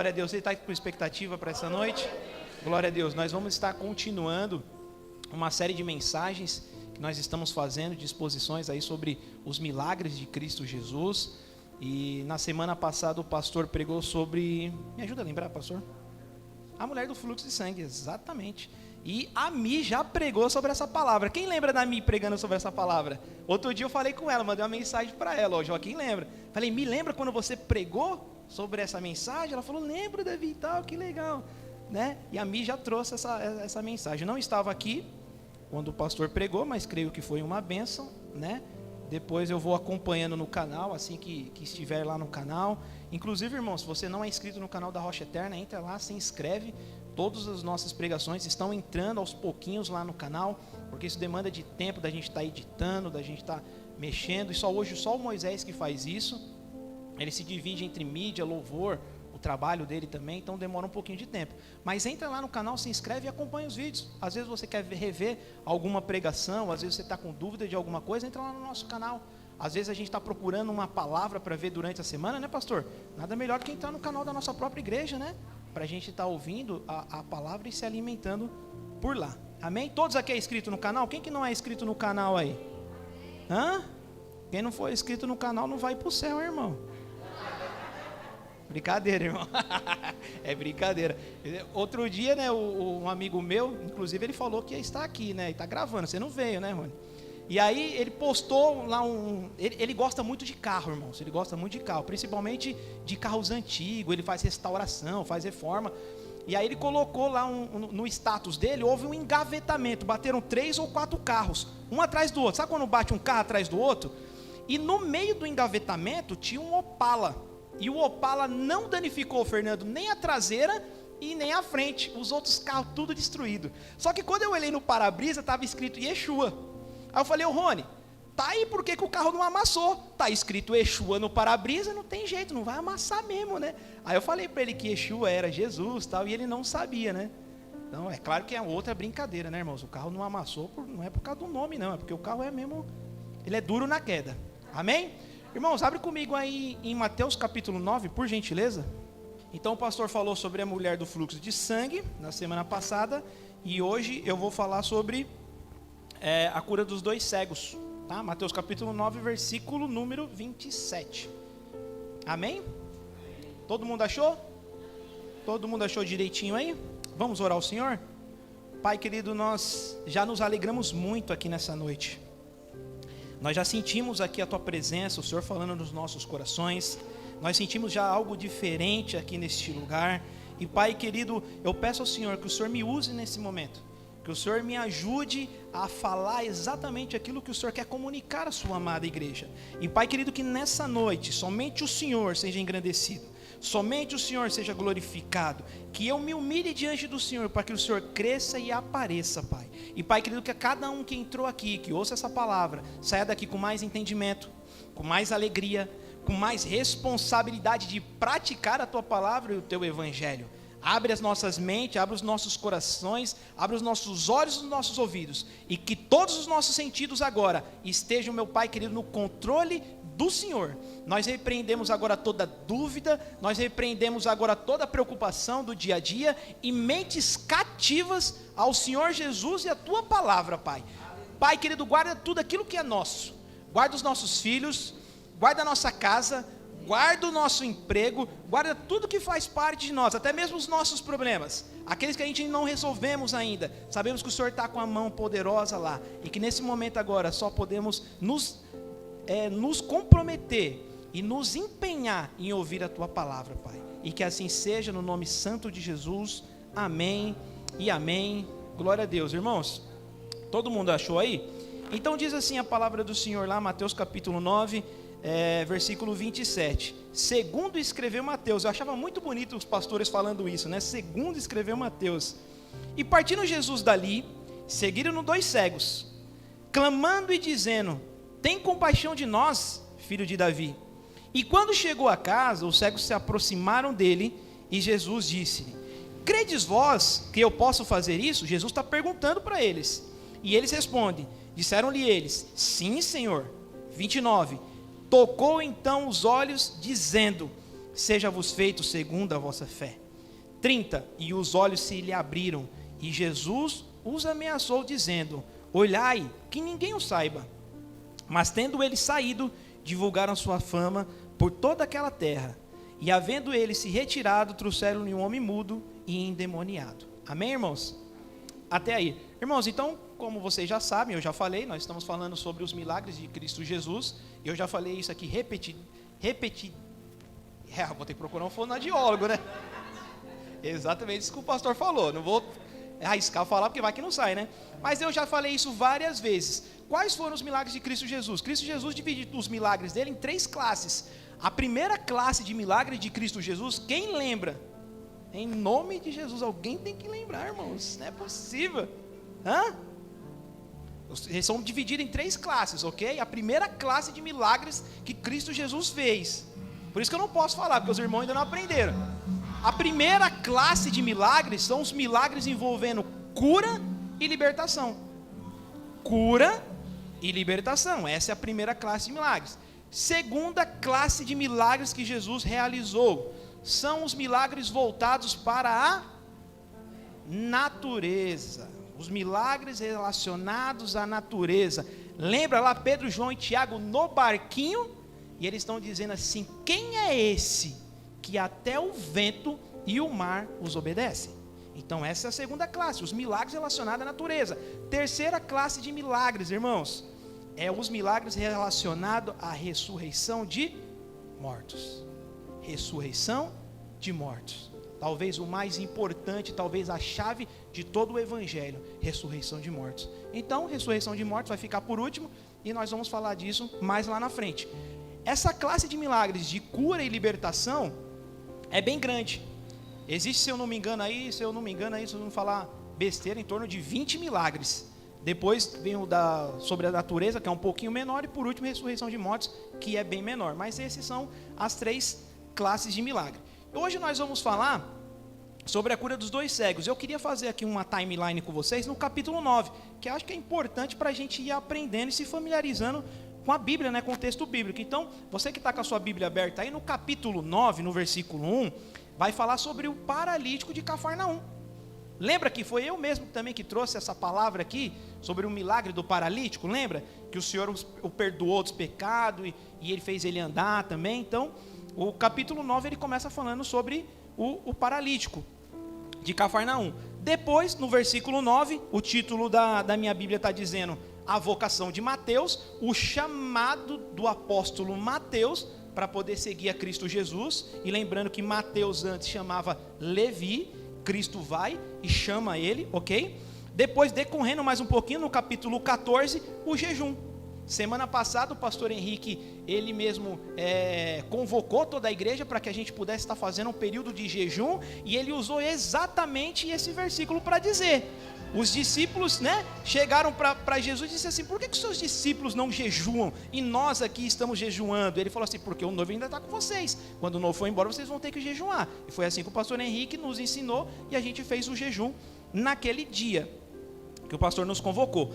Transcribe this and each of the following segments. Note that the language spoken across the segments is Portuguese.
Glória a Deus. Você está com expectativa para essa noite? Glória a Deus. Nós vamos estar continuando uma série de mensagens que nós estamos fazendo, de exposições aí sobre os milagres de Cristo Jesus. E na semana passada o pastor pregou sobre... Me ajuda a lembrar, pastor? A mulher do fluxo de sangue, exatamente. E a Mi já pregou sobre essa palavra. Quem lembra da Mi pregando sobre essa palavra? Outro dia eu falei com ela, mandei uma mensagem para ela. Ó, Joaquim lembra. Falei, Mi, lembra quando você pregou sobre essa mensagem? Ela falou, lembro, Davi, e tal, que legal, né? E a Mi já trouxe essa mensagem. Não estava aqui quando o pastor pregou, mas creio que foi uma bênção, né? Depois eu vou acompanhando no canal, assim que estiver lá no canal. Inclusive, irmão, se você não é inscrito no canal da Rocha Eterna, entra lá, se inscreve. Todas as nossas pregações estão entrando aos pouquinhos lá no canal, porque isso demanda de tempo da gente estar editando, da gente estar mexendo. E hoje só o Moisés que faz isso. Ele se divide entre mídia, louvor, o trabalho dele também, então demora um pouquinho de tempo. Mas entra lá no canal, se inscreve e acompanha os vídeos. Às vezes você quer rever alguma pregação, às vezes você está com dúvida de alguma coisa, entra lá no nosso canal. Às vezes a gente está procurando uma palavra para ver durante a semana, né, pastor? Nada melhor que entrar no canal da nossa própria igreja, né? Para a gente estar ouvindo a palavra e se alimentando por lá. Amém? Todos aqui é inscrito no canal? Quem que não é inscrito no canal aí? Hã? Quem não for inscrito no canal não vai para o céu, irmão. Brincadeira, irmão. É brincadeira. Outro dia, né, um amigo meu, inclusive ele falou que ia estar aqui, né? E está gravando, você não veio, né, Rony? E aí ele postou lá ele gosta muito de carro, irmãos. Ele gosta muito de carro, principalmente de carros antigos. Ele faz restauração, faz reforma. E aí ele colocou lá no status dele, houve um engavetamento. Bateram 3 ou 4 carros, um atrás do outro. Sabe quando bate um carro atrás do outro? E no meio do engavetamento tinha um Opala. E o Opala não danificou, Fernando, nem a traseira e nem a frente. Os outros carros tudo destruído. Só que quando eu olhei no para-brisa, estava escrito Yeshua. Aí eu falei, Rony, tá aí por que o carro não amassou? Tá escrito Yeshua no para-brisa, não tem jeito, não vai amassar mesmo, né? Aí eu falei para ele que Yeshua era Jesus, tal, e ele não sabia, né? Então, é claro que é outra brincadeira, né, irmãos? O carro não amassou, não é por causa do nome, não, é porque o carro é mesmo, ele é duro na queda. Amém? Irmãos, abre comigo aí em Mateus capítulo 9, por gentileza. Então o pastor falou sobre a mulher do fluxo de sangue na semana passada, e hoje eu vou falar sobre a cura dos 2 cegos, tá? Mateus capítulo 9, versículo número 27. Amém? Todo mundo achou? Todo mundo achou direitinho aí? Vamos orar ao Senhor? Pai querido, nós já nos alegramos muito aqui nessa noite. Nós já sentimos aqui a Tua presença, o Senhor falando nos nossos corações. Nós sentimos já algo diferente aqui neste lugar. E Pai querido, eu peço ao Senhor que o Senhor me use nesse momento. Que o Senhor me ajude a falar exatamente aquilo que o Senhor quer comunicar à sua amada igreja. E Pai querido, que nessa noite somente o Senhor seja engrandecido, somente o Senhor seja glorificado, que eu me humilhe diante do Senhor, para que o Senhor cresça e apareça, Pai. E Pai querido, que cada um que entrou aqui, que ouça essa palavra, saia daqui com mais entendimento, com mais alegria, com mais responsabilidade de praticar a Tua palavra e o Teu evangelho. Abre as nossas mentes, abre os nossos corações, abre os nossos olhos e os nossos ouvidos. E que todos os nossos sentidos agora estejam, meu Pai querido, no controle do Senhor. Nós repreendemos agora toda dúvida, nós repreendemos agora toda preocupação do dia a dia e mentes cativas ao Senhor Jesus e à Tua palavra, Pai. Pai querido, guarda tudo aquilo que é nosso. Guarda os nossos filhos, guarda a nossa casa, guarda o nosso emprego, guarda tudo que faz parte de nós, até mesmo os nossos problemas, aqueles que a gente não resolvemos ainda. Sabemos que o Senhor está com a mão poderosa lá, e que nesse momento agora só podemos nos comprometer e nos empenhar em ouvir a Tua palavra, Pai. E que assim seja, no nome santo de Jesus. Amém e amém. Glória a Deus. Irmãos, todo mundo achou aí? Então diz assim a palavra do Senhor lá, Mateus capítulo 9, versículo 27. Segundo escreveu Mateus. Eu achava muito bonito os pastores falando isso, né? Segundo escreveu Mateus. E partindo Jesus dali, seguiram-no 2 cegos, clamando e dizendo: tem compaixão de nós, filho de Davi. E quando chegou a casa, os cegos se aproximaram dele, e Jesus disse-lhe: credes vós que eu posso fazer isso? Jesus está perguntando para eles. E eles respondem, disseram-lhe eles: sim, Senhor. 29. Tocou então os olhos, dizendo: seja-vos feito segundo a vossa fé. 30, e os olhos se lhe abriram, e Jesus os ameaçou, dizendo: olhai, que ninguém o saiba. Mas tendo eles saído, divulgaram sua fama por toda aquela terra. E havendo ele se retirado, trouxeram-lhe um homem mudo e endemoniado. Amém, irmãos? Até aí. Irmãos, então, como vocês já sabem, eu já falei, nós estamos falando sobre os milagres de Cristo Jesus. Eu já falei isso aqui, vou ter que procurar um fonoaudiólogo, né? Exatamente isso que o pastor falou. Não vou arriscar falar, porque vai que não sai, né? Mas eu já falei isso várias vezes. Quais foram os milagres de Cristo Jesus? Cristo Jesus divide os milagres dele em 3 classes. A primeira classe de milagres de Cristo Jesus, quem lembra? Em nome de Jesus, alguém tem que lembrar, irmãos. Não é possível. Eles são divididos em 3 classes, ok? A primeira classe de milagres que Cristo Jesus fez. Por isso que eu não posso falar, porque os irmãos ainda não aprenderam. A primeira classe de milagres são os milagres envolvendo cura e libertação. Cura e libertação. Essa é a primeira classe de milagres. Segunda classe de milagres que Jesus realizou são os milagres voltados para a natureza. Os milagres relacionados à natureza. Lembra lá Pedro, João e Tiago no barquinho? E eles estão dizendo assim: quem é esse que até o vento e o mar os obedecem? Então essa é a segunda classe, os milagres relacionados à natureza. Terceira classe de milagres, irmãos, é os milagres relacionados à ressurreição de mortos. Ressurreição de mortos. Talvez o mais importante, talvez a chave de todo o evangelho, ressurreição de mortos. Então, ressurreição de mortos vai ficar por último e nós vamos falar disso mais lá na frente. Essa classe de milagres de cura e libertação é bem grande. Existe, se eu não me engano aí, se eu não falar besteira, em torno de 20 milagres. Depois vem o sobre a natureza, que é um pouquinho menor, e por último, ressurreição de mortos, que é bem menor. Mas esses são as 3 classes de milagre. Hoje nós vamos falar sobre a cura dos 2 cegos. Eu queria fazer aqui uma timeline com vocês no capítulo 9, que eu acho que é importante para a gente ir aprendendo e se familiarizando com a Bíblia, né, com o texto bíblico. Então, você que está com a sua Bíblia aberta aí, no capítulo 9, no versículo 1, vai falar sobre o paralítico de Cafarnaum. Lembra que foi eu mesmo também que trouxe essa palavra aqui, sobre o milagre do paralítico? Lembra? Que o Senhor o perdoou dos pecados e ele fez ele andar também. Então, o capítulo 9, ele começa falando sobre o paralítico de Cafarnaum. Depois, no versículo 9, o título da minha Bíblia está dizendo: a vocação de Mateus, o chamado do apóstolo Mateus para poder seguir a Cristo Jesus. E lembrando que Mateus antes chamava Levi, Cristo vai e chama ele, ok? Depois, decorrendo mais um pouquinho, no capítulo 14, o jejum. Semana passada o pastor Henrique, ele mesmo convocou toda a igreja para que a gente pudesse estar fazendo um período de jejum, e ele usou exatamente esse versículo para dizer. Os discípulos, chegaram para Jesus e disseram assim: por que os seus discípulos não jejuam e nós aqui estamos jejuando? Ele falou assim: porque o noivo ainda está com vocês, quando o noivo for embora vocês vão ter que jejuar. E foi assim que o pastor Henrique nos ensinou, e a gente fez o jejum naquele dia que o pastor nos convocou.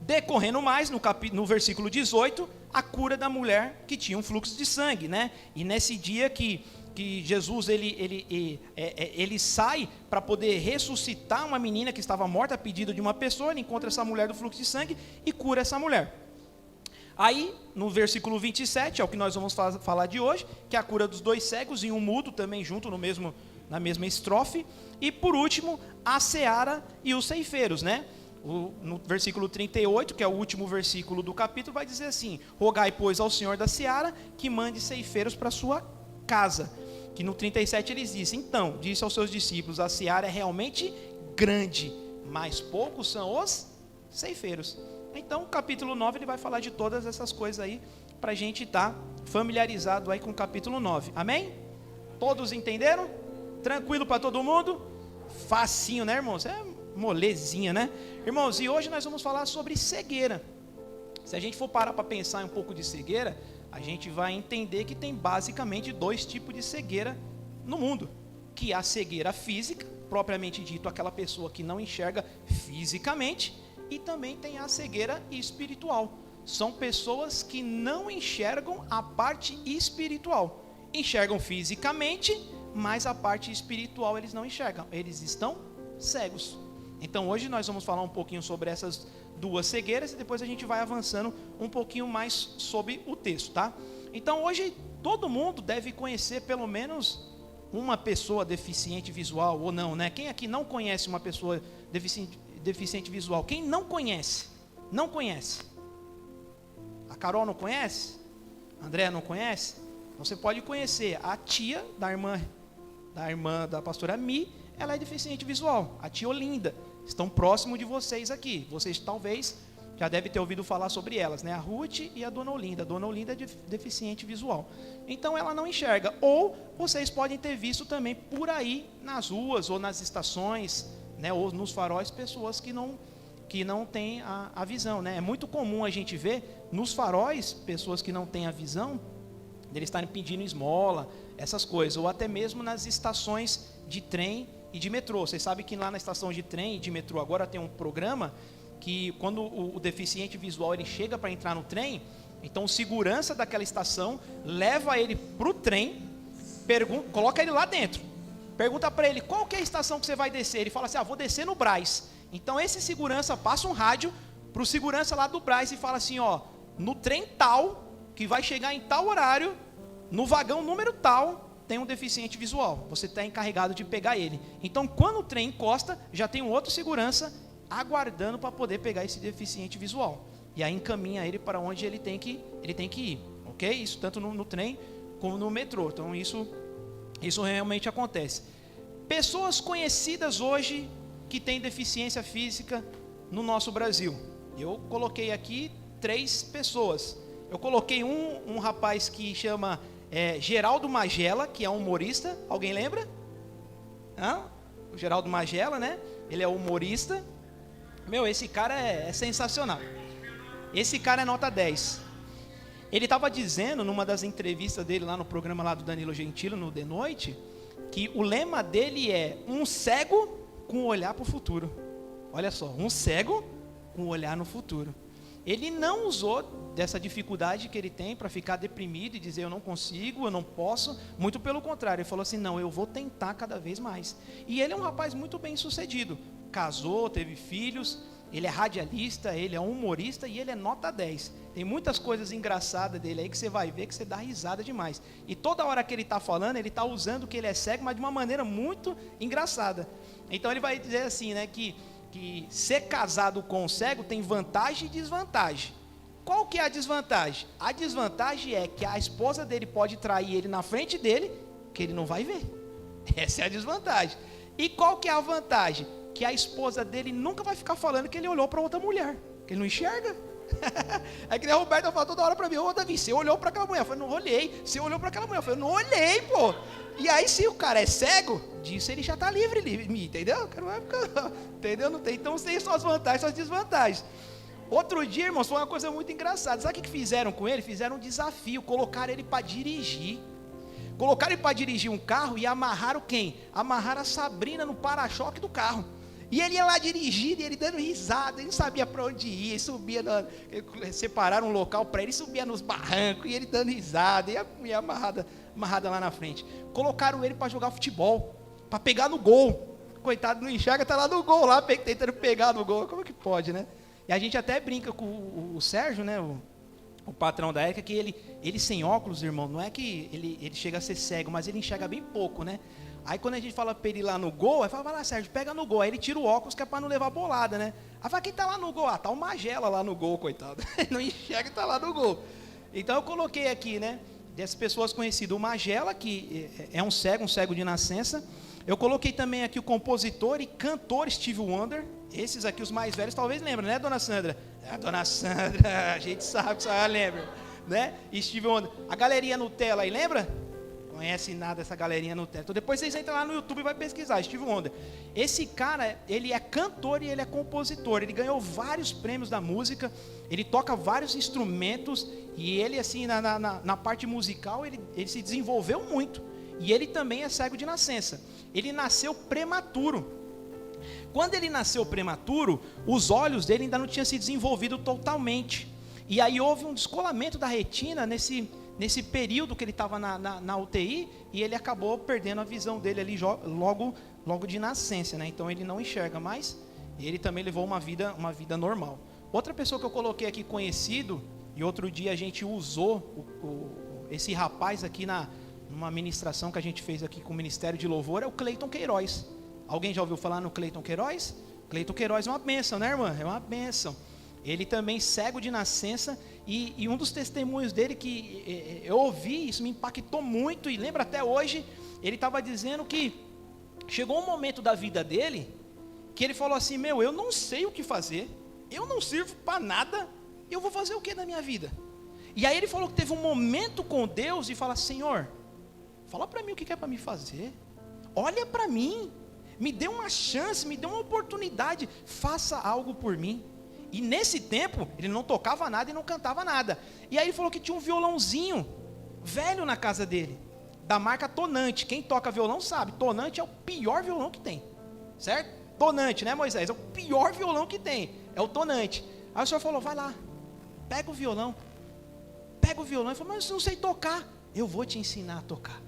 Decorrendo mais, no versículo 18, a cura da mulher que tinha um fluxo de sangue, E nesse dia que Jesus ele sai para poder ressuscitar uma menina que estava morta a pedido de uma pessoa, ele encontra essa mulher do fluxo de sangue e cura essa mulher. Aí, no versículo 27, é o que nós vamos falar de hoje, que é a cura dos 2 cegos e um mudo também junto na mesma estrofe. E por último, a seara e os ceifeiros, No versículo 38, que é o último versículo do capítulo, vai dizer assim: rogai, pois, ao Senhor da seara que mande ceifeiros para a sua casa. Que no 37 eles dizem: então, disse aos seus discípulos, a seara é realmente grande, mas poucos são os ceifeiros. Então o capítulo 9 ele vai falar de todas essas coisas aí, para a gente estar familiarizado aí com o capítulo 9, amém? Todos entenderam? Tranquilo para todo mundo? Facinho, irmãos? É molezinha, Irmãos, e hoje nós vamos falar sobre cegueira. Se a gente for parar para pensar um pouco de cegueira, a gente vai entender que tem basicamente 2 tipos de cegueira no mundo. Que é a cegueira física, propriamente dito, aquela pessoa que não enxerga fisicamente, e também tem a cegueira espiritual. São pessoas que não enxergam a parte espiritual. enxergam fisicamente, mas a parte espiritual eles não enxergam, eles estão cegos. Então hoje nós vamos falar um pouquinho sobre essas duas cegueiras e depois a gente vai avançando um pouquinho mais sobre o texto, tá? Então hoje todo mundo deve conhecer pelo menos uma pessoa deficiente visual ou não, né? Quem aqui não conhece uma pessoa deficiente visual? Quem não conhece? Não conhece. A Carol não conhece? A André não conhece? Você pode conhecer a tia da irmã da pastora Mi, ela é deficiente visual, a tia Olinda, estão próximo de vocês aqui, vocês talvez já devem ter ouvido falar sobre elas, né? A Ruth e a Dona Olinda. A Dona Olinda é deficiente visual, então ela não enxerga, ou vocês podem ter visto também por aí nas ruas ou nas estações, né? Ou nos faróis, pessoas que não têm a visão, né? É muito comum a gente ver nos faróis pessoas que não têm a visão, eles estarem pedindo esmola, essas coisas, ou até mesmo nas estações de trem e de metrô. Vocês sabem que lá na estação de trem e de metrô agora tem um programa que quando o deficiente visual ele chega para entrar no trem, então o segurança daquela estação leva ele para o trem, coloca ele lá dentro, pergunta para ele qual que é a estação que você vai descer, ele fala assim, vou descer no Brás. Então esse segurança passa um rádio para o segurança lá do Brás e fala assim, no trem tal, que vai chegar em tal horário, no vagão número tal, tem um deficiente visual, você está encarregado de pegar ele. Então quando o trem encosta, já tem um outro segurança aguardando para poder pegar esse deficiente visual, e aí encaminha ele para onde ele tem que ir, ok? Isso tanto no trem como no metrô. Então isso realmente acontece. Pessoas conhecidas hoje que têm deficiência física no nosso Brasil, eu coloquei aqui 3 pessoas. Eu coloquei um rapaz que chama Geraldo Magela, que é um humorista. Alguém lembra? O Geraldo Magela, né? Ele é humorista. Esse cara é sensacional. Esse cara é nota 10. Ele estava dizendo, numa das entrevistas dele lá no programa lá do Danilo Gentili, no De Noite, que o lema dele é um cego com um olhar para o futuro. Olha só, um cego com um olhar no futuro. Ele não usou dessa dificuldade que ele tem para ficar deprimido e dizer eu não consigo, eu não posso. Muito pelo contrário, ele falou assim, não, eu vou tentar cada vez mais. E ele é um rapaz muito bem sucedido. Casou, teve filhos, ele é radialista, ele é humorista e ele é nota 10. Tem muitas coisas engraçadas dele aí que você vai ver que você dá risada demais. E toda hora que ele está falando, ele está usando que ele é cego, mas de uma maneira muito engraçada. Então ele vai dizer assim, né, que ser casado com um cego tem vantagem e desvantagem. Qual que é a desvantagem? A desvantagem é que a esposa dele pode trair ele na frente dele, que ele não vai ver. Essa é a desvantagem. E qual que é a vantagem? Que a esposa dele nunca vai ficar falando que ele olhou para outra mulher, que ele não enxerga. É que nem a Roberta fala toda hora para mim, Davi, você olhou para aquela mulher? Eu falei, não olhei. Você olhou para aquela mulher? Eu falei, não olhei, pô. E aí se o cara é cego, disso ele já está livre, entendeu? Entendeu? Não tem. Então tem suas vantagens, suas desvantagens. Outro dia, irmãos, foi uma coisa muito engraçada. Sabe o que fizeram com ele? Fizeram um desafio, colocaram ele para dirigir. Colocaram ele para dirigir um carro e amarraram quem? Amarraram a Sabrina no para-choque do carro. E ele ia lá dirigindo, e ele dando risada, ele não sabia para onde ir, ele subia, separaram um local para ele, subia nos barrancos, e ele dando risada, e a mulher amarrada lá na frente. Colocaram ele para jogar futebol, para pegar no gol. Coitado, não enxerga, tá lá no gol, lá tentando pegar no gol. Como que pode, né? E a gente até brinca com o Sérgio, né, o patrão da Érica, que ele sem óculos, irmão, não é que ele chega a ser cego, mas ele enxerga bem pouco, né? Aí quando a gente fala para ele ir lá no gol, aí fala, vai lá, Sérgio, pega no gol. Aí ele tira o óculos que é para não levar bolada, né? Aí fala, quem tá lá no gol? Tá o Magela lá no gol, coitado. Ele não enxerga e tá lá no gol. Então eu coloquei aqui, né, dessas pessoas conhecidas, o Magela, que é um cego de nascença. Eu coloquei também aqui o compositor e cantor Steve Wonder. Esses aqui, os mais velhos, talvez lembram, né, dona Sandra? Dona Sandra, a gente sabe que você lembra, né? Steve Wonder. A galerinha Nutella aí, lembra? Conhece nada essa galerinha Nutella. Então depois vocês entram lá no YouTube e vai pesquisar, Steve Wonder. Esse cara, ele é cantor e ele é compositor. Ele ganhou vários prêmios da música, ele toca vários instrumentos e ele, assim, na parte musical, ele se desenvolveu muito. E ele também é cego de nascença. Ele nasceu prematuro. Quando ele nasceu prematuro, os olhos dele ainda não tinham se desenvolvido totalmente. E aí houve um descolamento da retina nesse nesse período que ele estava na UTI, e ele acabou perdendo a visão dele ali logo de nascença, né? Então ele não enxerga mais, e ele também levou uma vida normal. Outra pessoa que eu coloquei aqui conhecido, e outro dia a gente usou esse rapaz aqui numa ministração que a gente fez aqui com o Ministério de Louvor, é o Cleiton Queiroz. Alguém já ouviu falar no Cleiton Queiroz? Cleiton Queiroz é uma bênção, né, irmã? É uma bênção. Ele também cego de nascença, e um dos testemunhos dele que eu ouvi, isso me impactou muito, e lembro até hoje, ele estava dizendo que chegou um momento da vida dele, que ele falou assim, eu não sei o que fazer, eu não sirvo para nada, eu vou fazer o que na minha vida? E aí ele falou que teve um momento com Deus, e fala, Senhor, fala para mim o que é para me fazer, olha para mim, me dê uma chance, me dê uma oportunidade, faça algo por mim. E nesse tempo, ele não tocava nada e não cantava nada. E aí ele falou que tinha um violãozinho velho na casa dele, da marca Tonante. Quem toca violão sabe, Tonante é o pior violão que tem, certo? Tonante, né, Moisés? É o pior violão que tem, é o Tonante. Aí o senhor falou, vai lá, pega o violão. Ele falou, mas eu não sei tocar. Eu vou te ensinar a tocar.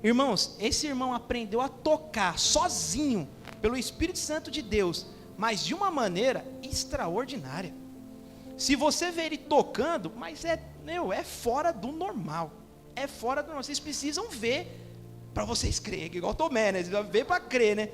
Irmãos, esse irmão aprendeu a tocar sozinho, pelo Espírito Santo de Deus, mas de uma maneira extraordinária. Se você vê ele tocando, mas é fora do normal. É fora do normal. Vocês precisam ver para vocês crerem, igual Tomé, né? Vocês vão ver para crer, né?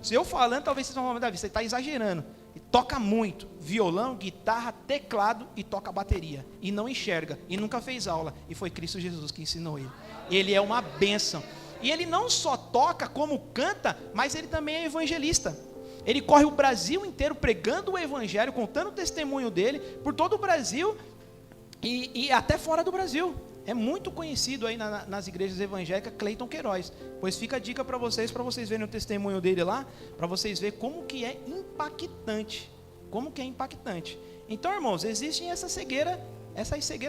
Se eu falando, talvez vocês vão falar, Davi, você está exagerando. E toca muito, violão, guitarra, teclado, e toca bateria. E não enxerga, e nunca fez aula. E foi Cristo Jesus que ensinou ele. Ele é uma bênção. E ele não só toca como canta, mas ele também é evangelista. Ele corre o Brasil inteiro pregando o evangelho, contando o testemunho dele, por todo o Brasil e até fora do Brasil. É muito conhecido aí nas igrejas evangélicas, Cleiton Queiroz. Pois fica a dica para vocês verem o testemunho dele lá, para vocês verem como que é impactante. Como que é impactante. Então, irmãos, existe essa cegueira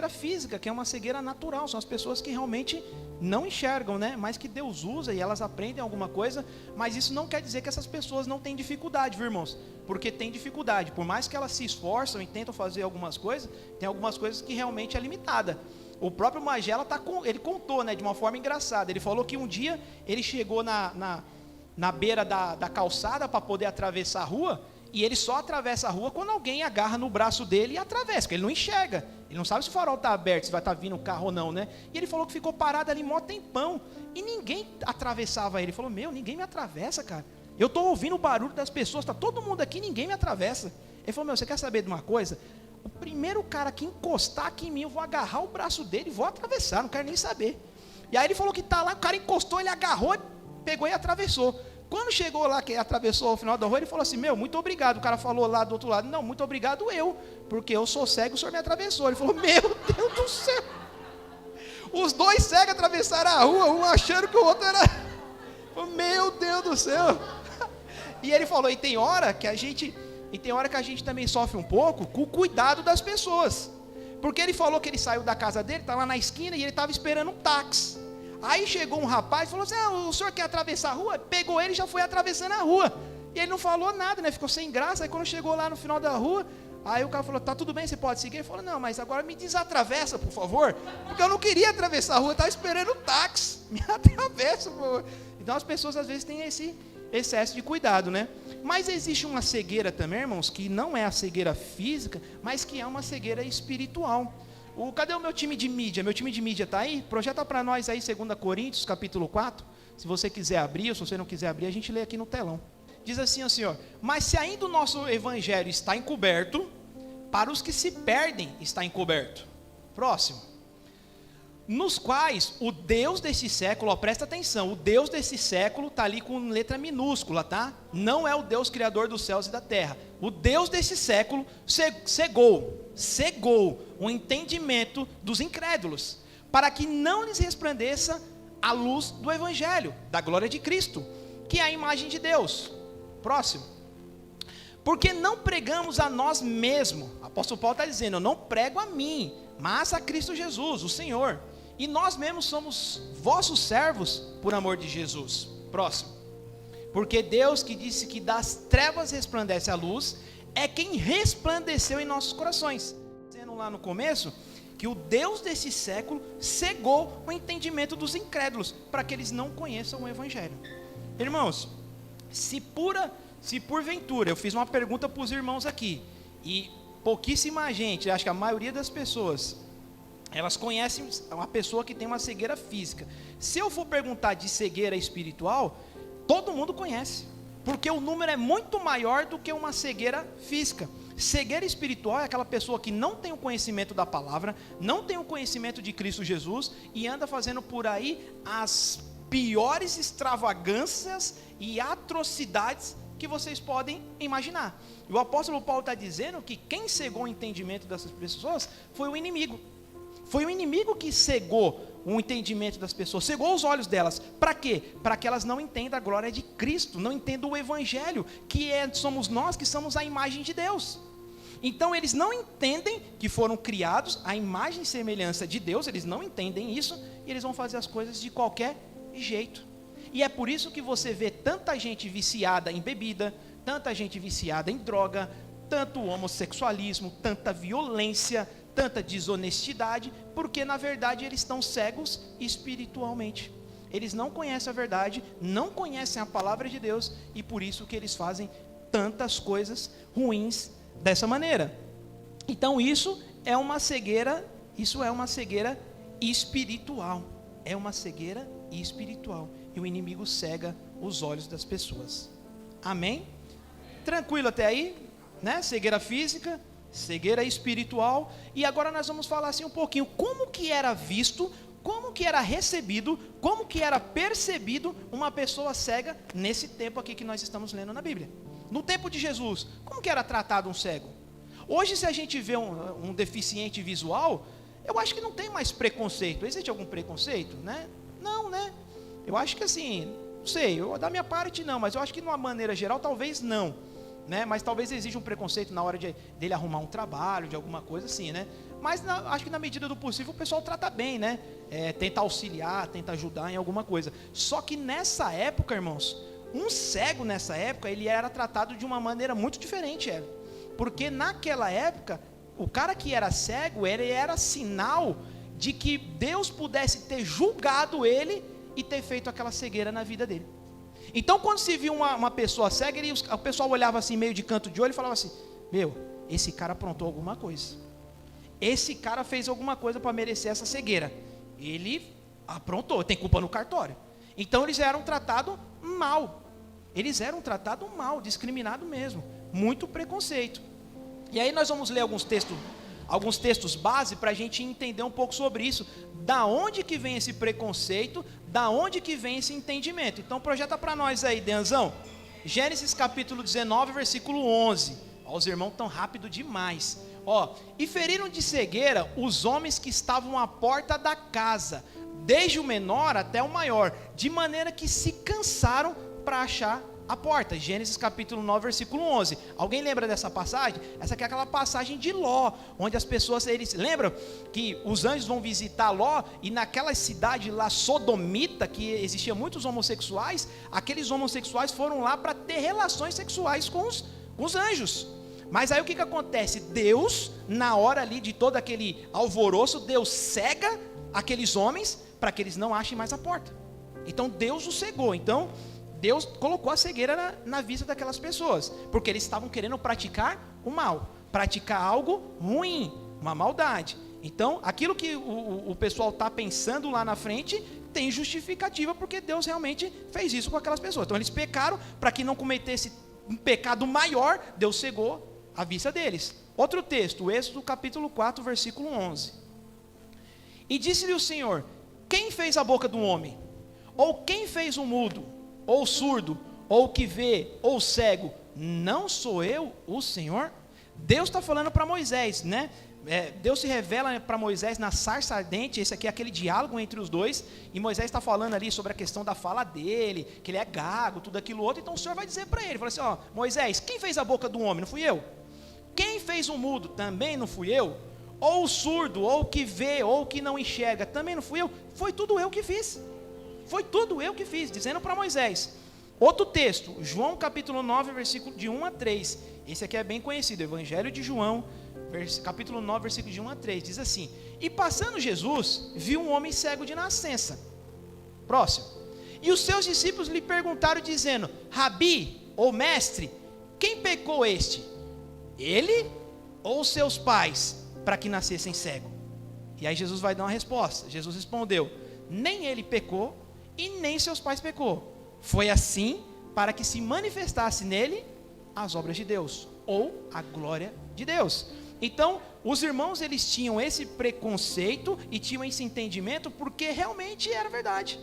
física, que é uma cegueira natural. São as pessoas que realmente não enxergam, né? Mas que Deus usa e elas aprendem alguma coisa. Mas isso não quer dizer que essas pessoas não têm dificuldade, viu, irmãos? Porque tem dificuldade. Por mais que elas se esforçam e tentam fazer algumas coisas, tem algumas coisas que realmente é limitada. O próprio Magela ele contou, né, de uma forma engraçada. Ele falou que um dia ele chegou na beira da calçada para poder atravessar a rua, e ele só atravessa a rua quando alguém agarra no braço dele e atravessa, porque ele não enxerga. Ele não sabe se o farol está aberto, se vai estar vindo um carro ou não, né? E ele falou que ficou parado ali mó tempão, e ninguém atravessava ele. Ele falou, ninguém me atravessa, cara. Eu estou ouvindo o barulho das pessoas, está todo mundo aqui, ninguém me atravessa. Ele falou, você quer saber de uma coisa? O primeiro cara que encostar aqui em mim, eu vou agarrar o braço dele e vou atravessar, não quero nem saber. E aí ele falou que está lá, o cara encostou, ele agarrou, pegou e atravessou. Quando chegou lá, que atravessou o final da rua, ele falou assim, muito obrigado. O cara falou lá do outro lado, não, muito obrigado eu, porque eu sou cego, o senhor me atravessou. Ele falou, meu Deus do céu. Os dois cegos atravessaram a rua, um achando que o outro era... Meu Deus do céu. E ele falou, e tem hora que a gente também sofre um pouco com o cuidado das pessoas. Porque ele falou que ele saiu da casa dele, estava lá na esquina, e ele estava esperando um táxi. Aí chegou um rapaz e falou assim, o senhor quer atravessar a rua? Pegou ele e já foi atravessando a rua. E ele não falou nada, né? Ficou sem graça. Aí quando chegou lá no final da rua, aí o cara falou, tá tudo bem, você pode seguir? Ele falou, não, mas agora me desatravessa, por favor. Porque eu não queria atravessar a rua, eu estava esperando o táxi. Me atravessa, por favor. Então as pessoas às vezes têm esse excesso de cuidado, né? Mas existe uma cegueira também, irmãos, que não é a cegueira física, mas que é uma cegueira espiritual. Cadê o meu time de mídia? Meu time de mídia está aí? Projeta para nós aí 2 Coríntios, capítulo 4. Se você quiser abrir, ou se você não quiser abrir, a gente lê aqui no telão. Diz assim, ó Senhor, mas se ainda o nosso evangelho está encoberto, para os que se perdem está encoberto. Próximo. Nos quais o Deus desse século, presta atenção, o Deus desse século está ali com letra minúscula, tá? Não é o Deus criador dos céus e da terra. O Deus desse século cegou o entendimento dos incrédulos, para que não lhes resplandeça a luz do evangelho, da glória de Cristo, que é a imagem de Deus. Próximo. Porque não pregamos a nós mesmos, o apóstolo Paulo está dizendo, eu não prego a mim, mas a Cristo Jesus, o Senhor. E nós mesmos somos vossos servos por amor de Jesus. Próximo. Porque Deus que disse que das trevas resplandece a luz, é quem resplandeceu em nossos corações. Dizendo lá no começo, que o Deus desse século cegou o entendimento dos incrédulos, para que eles não conheçam o Evangelho. Irmãos, se porventura, eu fiz uma pergunta para os irmãos aqui, e pouquíssima gente, acho que a maioria das pessoas, elas conhecem uma pessoa que tem uma cegueira física. Se eu for perguntar de cegueira espiritual, todo mundo conhece, porque o número é muito maior do que uma cegueira física. Cegueira espiritual é aquela pessoa que não tem o conhecimento da palavra, não tem o conhecimento de Cristo Jesus e anda fazendo por aí as piores extravagâncias e atrocidades que vocês podem imaginar. E o apóstolo Paulo está dizendo que quem cegou o entendimento dessas pessoas foi o inimigo. Foi o inimigo que cegou o entendimento das pessoas, cegou os olhos delas. Para quê? Para que elas não entendam a glória de Cristo, não entendam o Evangelho, somos nós que somos a imagem de Deus. Então eles não entendem que foram criados à imagem e semelhança de Deus, eles não entendem isso, e eles vão fazer as coisas de qualquer jeito. E é por isso que você vê tanta gente viciada em bebida, tanta gente viciada em droga, tanto homossexualismo, tanta violência, tanta desonestidade, porque na verdade eles estão cegos espiritualmente. Eles não conhecem a verdade, não conhecem a palavra de Deus, e por isso que eles fazem tantas coisas ruins dessa maneira. Então isso é uma cegueira espiritual. É uma cegueira espiritual. E o inimigo cega os olhos das pessoas. Amém? Tranquilo até aí, né? Cegueira física, cegueira espiritual. E agora nós vamos falar assim um pouquinho como que era visto, como que era recebido, como que era percebido uma pessoa cega nesse tempo aqui que nós estamos lendo na Bíblia. No tempo de Jesus, como que era tratado um cego? Hoje, se a gente vê um deficiente visual, eu acho que não tem mais preconceito. Existe algum preconceito, né? Não, né? Eu acho que assim, não sei, da minha parte não, mas eu acho que de uma maneira geral talvez não, né? Mas talvez exija um preconceito na hora dele arrumar um trabalho, de alguma coisa assim, né? Mas acho que na medida do possível o pessoal trata bem, né? Tenta auxiliar, tenta ajudar em alguma coisa. Só que nessa época, irmãos, um cego nessa época, ele era tratado de uma maneira muito diferente, porque naquela época, o cara que era cego, ele era sinal de que Deus pudesse ter julgado ele e ter feito aquela cegueira na vida dele. Então quando se viu uma pessoa cega, o pessoal olhava assim meio de canto de olho e falava assim, esse cara aprontou alguma coisa, esse cara fez alguma coisa para merecer essa cegueira, ele aprontou, tem culpa no cartório. Então eles eram tratados mal, discriminado mesmo, muito preconceito. E aí nós vamos ler alguns textos base para a gente entender um pouco sobre isso, da onde que vem esse preconceito, da onde que vem esse entendimento. Então projeta para nós aí, Deanzão, Gênesis capítulo 19, versículo 11, os irmãos estão rápido demais. E feriram de cegueira os homens que estavam à porta da casa, desde o menor até o maior, de maneira que se cansaram para achar a porta. Gênesis capítulo 9, versículo 11. Alguém lembra dessa passagem? Essa aqui é aquela passagem de Ló, onde as pessoas, eles lembram que os anjos vão visitar Ló, e naquela cidade lá sodomita, que existia muitos homossexuais, aqueles homossexuais foram lá para ter relações sexuais com os anjos. Mas aí o que acontece? Deus, na hora ali de todo aquele alvoroço, Deus cega aqueles homens para que eles não achem mais a porta. Então Deus os cegou. Então Deus colocou a cegueira na vista daquelas pessoas, porque eles estavam querendo praticar o mal, praticar algo ruim, uma maldade. Então aquilo que o pessoal está pensando lá na frente tem justificativa, porque Deus realmente fez isso com aquelas pessoas. Então eles pecaram, para que não cometesse um pecado maior, Deus cegou a vista deles. Outro texto, Êxodo capítulo 4, versículo 11. E disse-lhe o Senhor: quem fez a boca do homem? Ou quem fez o mudo, ou surdo, ou que vê, ou cego? Não sou eu o Senhor? Deus está falando para Moisés, né? Deus se revela para Moisés na sarça ardente. Esse aqui é aquele diálogo entre os dois, e Moisés está falando ali sobre a questão da fala dele, que ele é gago, tudo aquilo outro. Então o Senhor vai dizer para ele, fala assim: Moisés, quem fez a boca do homem? Não fui eu. Quem fez o mudo? Também não fui eu. Ou o surdo, ou o que vê, ou o que não enxerga? Também não fui eu. Foi tudo eu que fiz. Foi tudo eu que fiz, dizendo para Moisés. Outro texto, João capítulo 9, versículo de 1 a 3. Esse aqui é bem conhecido, Evangelho de João, capítulo 9, versículo de 1 a 3, diz assim: E passando Jesus, viu um homem cego de nascença. Próximo. E os seus discípulos lhe perguntaram, dizendo: Rabi, ou mestre, quem pecou este? Ele ou seus pais, para que nascessem cego? E aí Jesus vai dar uma resposta. Jesus respondeu: nem ele pecou e nem seus pais pecou. Foi assim para que se manifestasse nele as obras de Deus, ou a glória de Deus. Então, os irmãos, eles tinham esse preconceito e tinham esse entendimento porque realmente era verdade.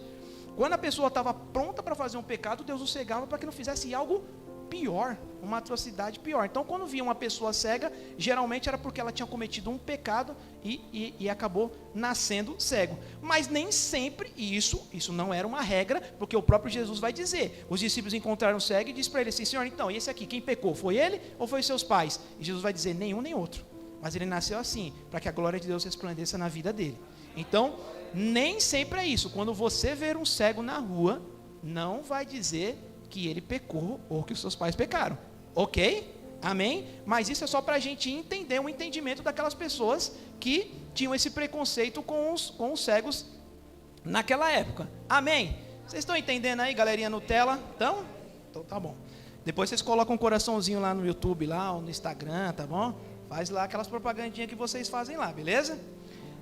Quando a pessoa estava pronta para fazer um pecado, Deus o cegava para que não fizesse algo pior, uma atrocidade pior. Então, quando via uma pessoa cega, geralmente era porque ela tinha cometido um pecado e acabou nascendo cego. Mas nem sempre isso não era uma regra, porque o próprio Jesus vai dizer. Os discípulos encontraram o cego e disse para ele assim: Senhor, então, e esse aqui, quem pecou? Foi ele ou foi seus pais? E Jesus vai dizer: nenhum nem outro. Mas ele nasceu assim, para que a glória de Deus resplandeça na vida dele. Então, nem sempre é isso. Quando você ver um cego na rua, não vai dizer que ele pecou ou que os seus pais pecaram, ok? Amém? Mas isso é só para a gente entender um entendimento daquelas pessoas que tinham esse preconceito com os cegos naquela época. Amém? Vocês estão entendendo aí, galerinha Nutella? Então tá bom. Depois vocês colocam um coraçãozinho lá no YouTube, lá, ou no Instagram, tá bom? Faz lá aquelas propagandinhas que vocês fazem lá, beleza?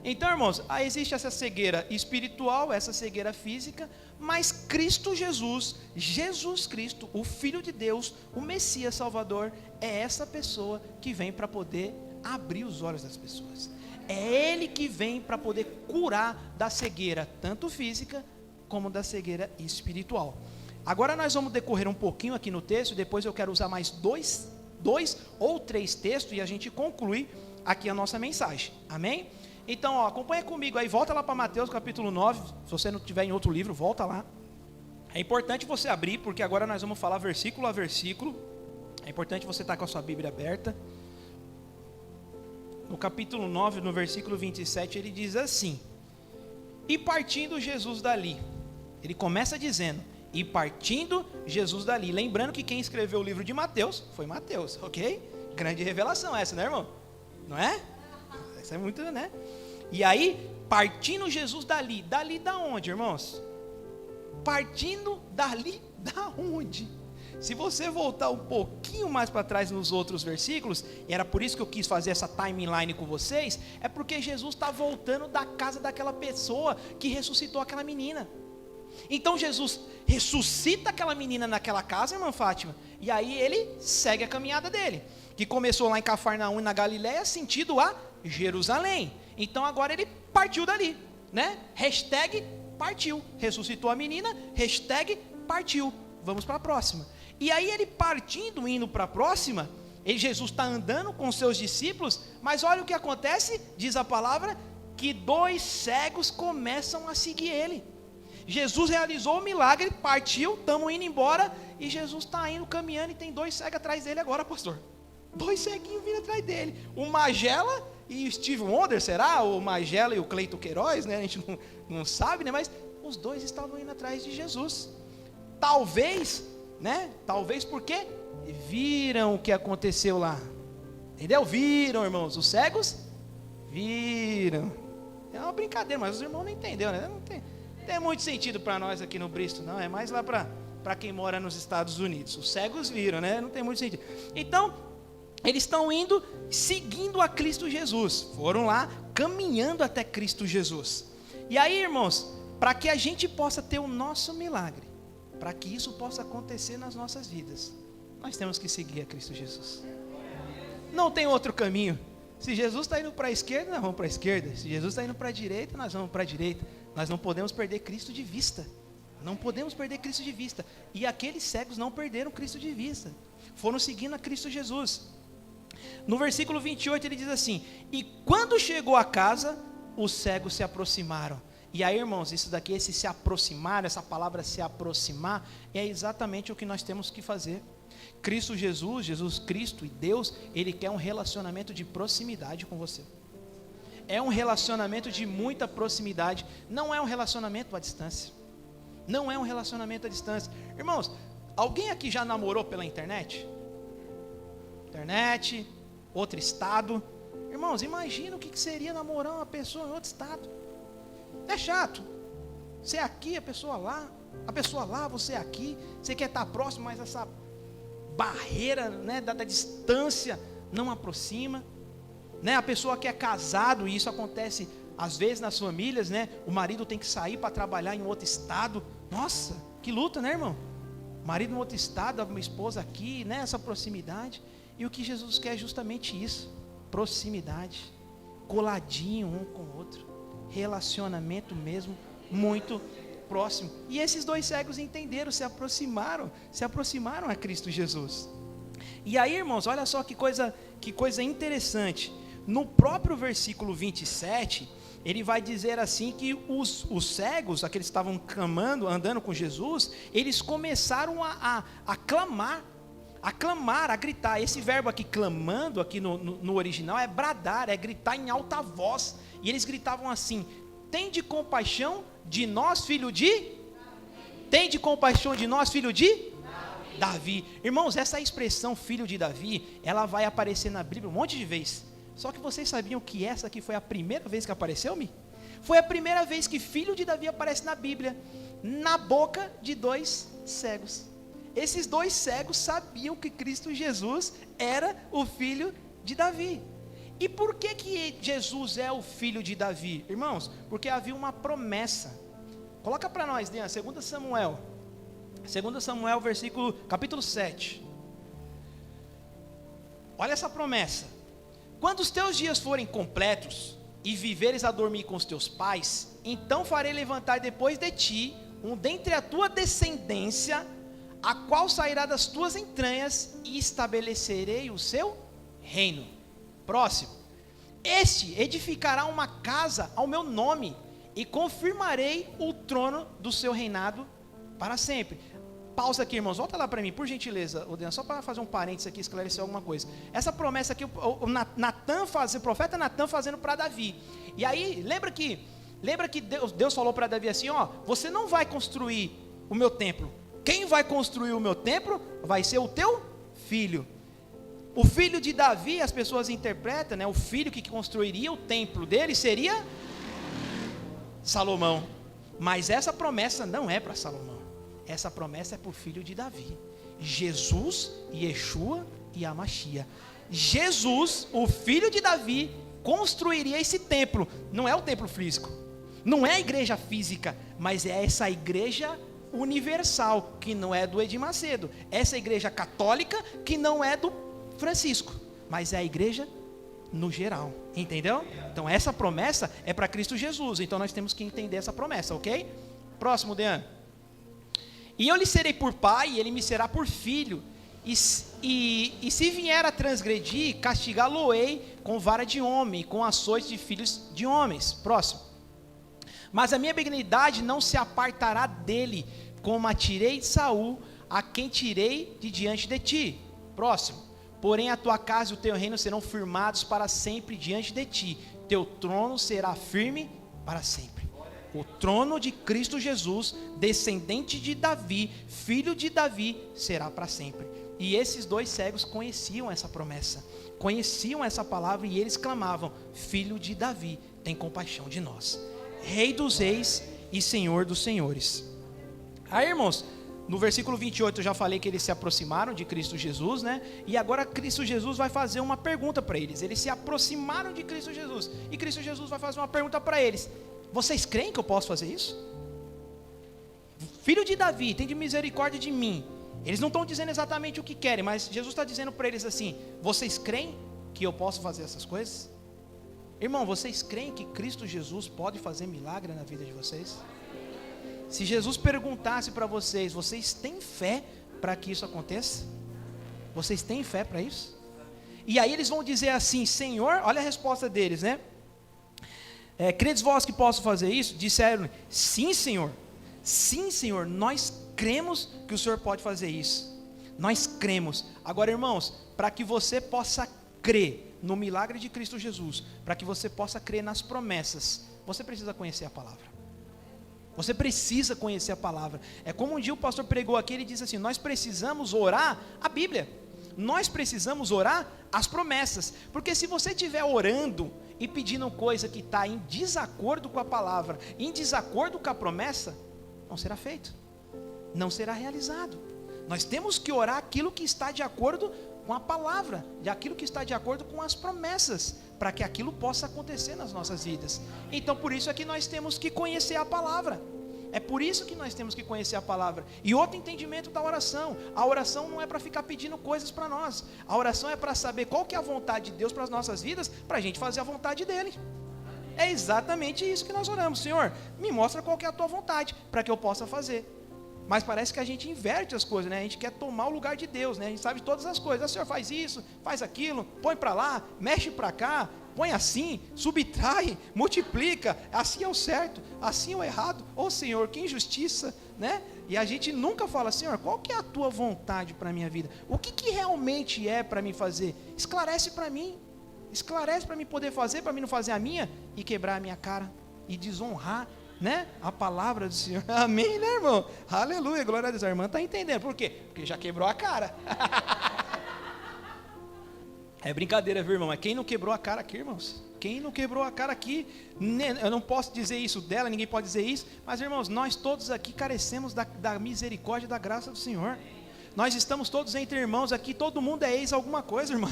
Então, irmãos, existe essa cegueira espiritual, essa cegueira física, mas Cristo Jesus, Jesus Cristo, o Filho de Deus, o Messias Salvador, é essa pessoa que vem para poder abrir os olhos das pessoas. É Ele que vem para poder curar da cegueira, tanto física como da cegueira espiritual. Agora nós vamos decorrer um pouquinho aqui no texto, depois eu quero usar mais dois ou três textos e a gente conclui aqui a nossa mensagem. Amém? Então, acompanha comigo aí, volta lá para Mateus capítulo 9, se você não tiver em outro livro, volta lá. É importante você abrir, porque agora nós vamos falar versículo a versículo. É importante você estar com a sua Bíblia aberta. No capítulo 9, no versículo 27, ele diz assim: E partindo Jesus dali, ele começa dizendo: E partindo Jesus dali. Lembrando que quem escreveu o livro de Mateus foi Mateus, ok? Grande revelação essa, né, irmão? Não é? Isso é muito, né? E aí, partindo Jesus dali. Dali da onde, irmãos? Partindo dali da onde? Se você voltar um pouquinho mais para trás nos outros versículos, e era por isso que eu quis fazer essa timeline com vocês, é porque Jesus está voltando da casa daquela pessoa que ressuscitou aquela menina. Então Jesus ressuscita aquela menina naquela casa, irmã Fátima, e aí ele segue a caminhada dele, que começou lá em Cafarnaum, na Galileia, sentido a Jerusalém. Então agora ele partiu dali, né? Hashtag partiu, ressuscitou a menina, hashtag partiu, vamos para a próxima. E aí ele partindo, indo para a próxima, Jesus está andando com seus discípulos, mas olha o que acontece, diz a palavra, que 2 cegos começam a seguir ele. Jesus realizou o milagre, partiu, estamos indo embora, e Jesus está indo caminhando e tem 2 cegos atrás dele agora, pastor. 2 ceguinhos vindo atrás dele, o Magela e o Steve Wonder, será? O Magela e o Cleito Queiroz, né? A gente não sabe, né? Mas os 2 estavam indo atrás de Jesus. Talvez, né? Talvez porque viram o que aconteceu lá. Entendeu? Viram, irmãos, os cegos viram. É uma brincadeira, mas os irmãos não entenderam, né? Não tem muito sentido para nós aqui no Bristo, não. É mais lá para quem mora nos Estados Unidos. Os cegos viram, né? Não tem muito sentido. Então, eles estão indo, seguindo a Cristo Jesus. Foram lá, caminhando até Cristo Jesus. E aí, irmãos, para que a gente possa ter o nosso milagre, para que isso possa acontecer nas nossas vidas, nós temos que seguir a Cristo Jesus. Não tem outro caminho. Se Jesus está indo para a esquerda, nós vamos para a esquerda. Se Jesus está indo para a direita, nós vamos para a direita. Nós não podemos perder Cristo de vista. Não podemos perder Cristo de vista. E aqueles cegos não perderam Cristo de vista. Foram seguindo a Cristo Jesus. No versículo 28 ele diz assim: E quando chegou a casa, os cegos se aproximaram. E aí, irmãos, isso daqui, esse se aproximar, essa palavra se aproximar, é exatamente o que nós temos que fazer. Cristo Jesus, Jesus Cristo e Deus, Ele quer um relacionamento de proximidade com você. É um relacionamento de muita proximidade, não é um relacionamento à distância. Não é um relacionamento à distância. Irmãos, alguém aqui já namorou pela internet? Internet, outro estado, Irmãos, imagina o que seria namorar uma pessoa em outro estado. É chato. Você aqui, a pessoa lá, você aqui. Você quer estar próximo, mas essa barreira, né, da distância não aproxima, né? A pessoa que é casado, e isso acontece às vezes nas famílias, né? O marido tem que sair para trabalhar em outro estado. Nossa, que luta, né, irmão? O marido em outro estado, a minha esposa aqui, né? Essa proximidade. E o que Jesus quer é justamente isso: proximidade, coladinho um com o outro, relacionamento mesmo muito próximo. E esses dois cegos entenderam, se aproximaram a Cristo Jesus. E aí, irmãos, olha só que coisa interessante. No próprio versículo 27, ele vai dizer assim que os cegos, aqueles que estavam clamando, andando com Jesus, eles começaram a clamar, a gritar. Esse verbo aqui, clamando, aqui no original, é bradar, é gritar em alta voz. E eles gritavam assim: tende compaixão de nós, filho de? Tende compaixão de nós, filho de? Davi. Irmãos, essa expressão filho de Davi, ela vai aparecer na Bíblia um monte de vezes. Só que vocês sabiam que essa aqui foi a primeira vez que apareceu-me? Foi a primeira vez que filho de Davi aparece na Bíblia, na boca de dois cegos. Esses dois cegos sabiam que Cristo Jesus era o filho de Davi. E por que Jesus é o filho de Davi? Irmãos, porque havia uma promessa. Coloca para nós, Dean, 2 Samuel, capítulo 7. Olha essa promessa: quando os teus dias forem completos e viveres a dormir com os teus pais, então farei levantar depois de ti um dentre a tua descendência, a qual sairá das tuas entranhas, e estabelecerei o seu reino. Próximo: este edificará uma casa ao meu nome, e confirmarei o trono do seu reinado para sempre. Pausa aqui, irmãos, volta lá para mim, por gentileza, Odean, só para fazer um parênteses aqui, esclarecer alguma coisa. Essa promessa aqui, o profeta Natan fazendo para Davi. E aí, lembra que Deus falou para Davi assim: ó, você não vai construir o meu templo. Quem vai construir o meu templo vai ser o teu filho. O filho de Davi, as pessoas interpretam, né, o filho que construiria o templo dele seria Salomão. Mas essa promessa não é para Salomão. Essa promessa é para o filho de Davi, Jesus, Yeshua e Amashia. Jesus, o filho de Davi, construiria esse templo. Não é o templo físico, não é a igreja física, mas é essa igreja universal, que não é do Edir Macedo, essa igreja católica, que não é do Francisco, mas é a igreja no geral, entendeu? Então essa promessa é para Cristo Jesus, então nós temos que entender essa promessa, ok? Próximo, Dean. E eu lhe serei por pai, e ele me será por filho, e se vier a transgredir, castigá-lo-ei com vara de homem, com açoite de filhos de homens. Próximo: mas a minha benignidade não se apartará dele, como a tirei de Saul, a quem tirei de diante de ti. Próximo: porém a tua casa e o teu reino serão firmados para sempre diante de ti, teu trono será firme para sempre. O trono de Cristo Jesus, descendente de Davi, filho de Davi, será para sempre. E esses dois cegos conheciam essa promessa, conheciam essa palavra, e eles clamavam: filho de Davi, tem compaixão de nós, Rei dos reis e Senhor dos senhores. Aí, irmãos, no versículo 28 eu já falei que eles se aproximaram de Cristo Jesus, né? E agora Cristo Jesus vai fazer uma pergunta para eles. Eles se aproximaram de Cristo Jesus, e Cristo Jesus vai fazer uma pergunta para eles: vocês creem que eu posso fazer isso? Filho de Davi, tem de misericórdia de mim. Eles não estão dizendo exatamente o que querem, mas Jesus está dizendo para eles assim: vocês creem que eu posso fazer essas coisas? Irmão, vocês creem que Cristo Jesus pode fazer milagre na vida de vocês? Se Jesus perguntasse para vocês: vocês têm fé para que isso aconteça? Vocês têm fé para isso? E aí eles vão dizer assim: Senhor, olha a resposta deles, né? Credes vós que posso fazer isso? Disseram: sim, Senhor, nós cremos que o Senhor pode fazer isso, nós cremos. Agora, irmãos, para que você possa crer no milagre de Cristo Jesus, para que você possa crer nas promessas, você precisa conhecer a palavra. Você precisa conhecer a palavra. É como um dia o pastor pregou aqui, ele disse assim: nós precisamos orar a Bíblia. nós precisamos orar as promessas, porque se você estiver orando e pedindo coisa que está em desacordo com a palavra, em desacordo com a promessa, não será feito, não será realizado. Nós temos que orar aquilo que está de acordo com a palavra, de aquilo que está de acordo com as promessas, para que aquilo possa acontecer nas nossas vidas. Então por isso é que nós temos que conhecer a palavra. É por isso que nós temos que conhecer a palavra. E outro entendimento da oração: a oração não é para ficar pedindo coisas para nós, a oração é para saber qual que é a vontade de Deus para as nossas vidas, para a gente fazer a vontade dele. É exatamente isso que nós oramos: Senhor, me mostra qual que é a tua vontade, para que eu possa fazer. Mas parece que a gente inverte as coisas, né? A gente quer tomar o lugar de Deus, né? A gente sabe todas as coisas: Senhor, faz isso, faz aquilo, põe para lá, mexe para cá, põe assim, subtrai, multiplica, assim é o certo, assim é o errado. Ô Senhor, que injustiça, né? E a gente nunca fala: Senhor, qual que é a tua vontade para a minha vida? O que realmente é para mim fazer? Esclarece para mim poder fazer, para mim não fazer a minha e quebrar a minha cara e desonrar, né, a palavra do Senhor. Amém, né, irmão? Aleluia, glória a Deus. A irmã está entendendo. Por quê? Porque já quebrou a cara. É brincadeira, viu, irmão? Mas quem não quebrou a cara aqui, irmãos? Quem não quebrou a cara aqui? Eu não posso dizer isso dela, ninguém pode dizer isso. Mas, irmãos, nós todos aqui carecemos da misericórdia e da graça do Senhor. Nós estamos todos entre irmãos aqui. Todo mundo é ex alguma coisa, irmã.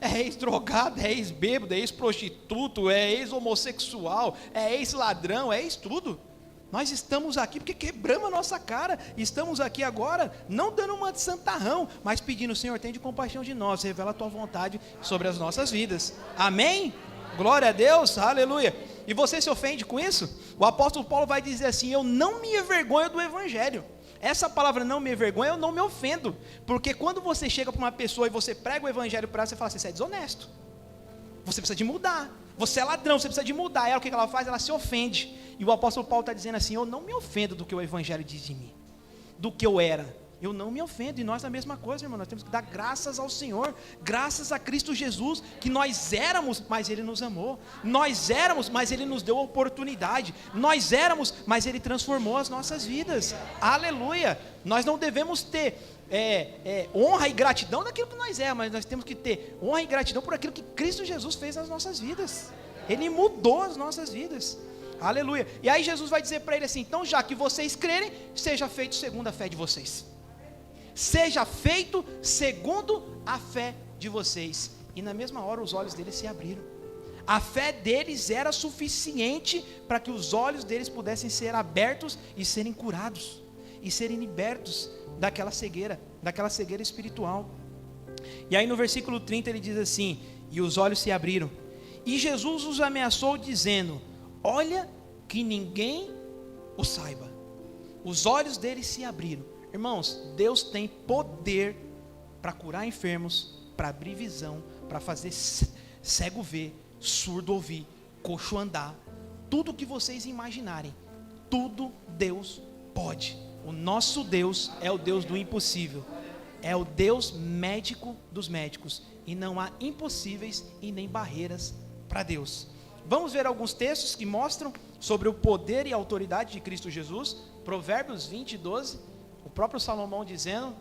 É ex-drogado, é ex-bêbado, é ex-prostituto, é ex-homossexual, é ex-ladrão, é ex-tudo. Nós estamos aqui porque quebramos a nossa cara. Estamos aqui agora, não dando uma de santarrão, mas pedindo: Senhor, tenha de compaixão de nós, revela a tua vontade sobre as nossas vidas. Amém? Glória a Deus, aleluia. E você se ofende com isso? O apóstolo Paulo vai dizer assim: eu não me envergonho do evangelho. Essa palavra não me envergonha, eu não me ofendo. Porque quando você chega para uma pessoa e você prega o evangelho para ela, você fala assim: você é desonesto, você precisa de mudar, você é ladrão, você precisa de mudar. Ela, o que ela faz? Ela se ofende. E o apóstolo Paulo está dizendo assim: eu não me ofendo do que o evangelho diz de mim, do que eu era. Eu não me ofendo. E nós a mesma coisa, irmão. Nós temos que dar graças ao Senhor, graças a Cristo Jesus, que nós éramos, mas Ele nos amou. Nós éramos, mas Ele nos deu a oportunidade. Nós éramos, mas Ele transformou as nossas vidas. Aleluia. Nós não devemos ter honra e gratidão daquilo que nós mas nós temos que ter honra e gratidão por aquilo que Cristo Jesus fez nas nossas vidas. Ele mudou as nossas vidas. Aleluia. E aí Jesus vai dizer para ele assim: então, já que vocês crerem, seja feito segundo a fé de vocês. Seja feito segundo a fé de vocês. E na mesma hora os olhos deles se abriram. A fé deles era suficiente para que os olhos deles pudessem ser abertos e serem curados, e serem libertos daquela cegueira espiritual. E aí no versículo 30 ele diz assim: e os olhos se abriram, e Jesus os ameaçou dizendo: olha que ninguém o saiba. Os olhos deles se abriram. Irmãos, Deus tem poder para curar enfermos, para abrir visão, para fazer cego ver, surdo ouvir, coxo andar. Tudo que vocês imaginarem, tudo Deus pode. O nosso Deus é o Deus do impossível, é o Deus médico dos médicos, e não há impossíveis e nem barreiras para Deus. Vamos ver alguns textos que mostram sobre o poder e a autoridade de Cristo Jesus. Provérbios 20, 12. O próprio Salomão dizendo: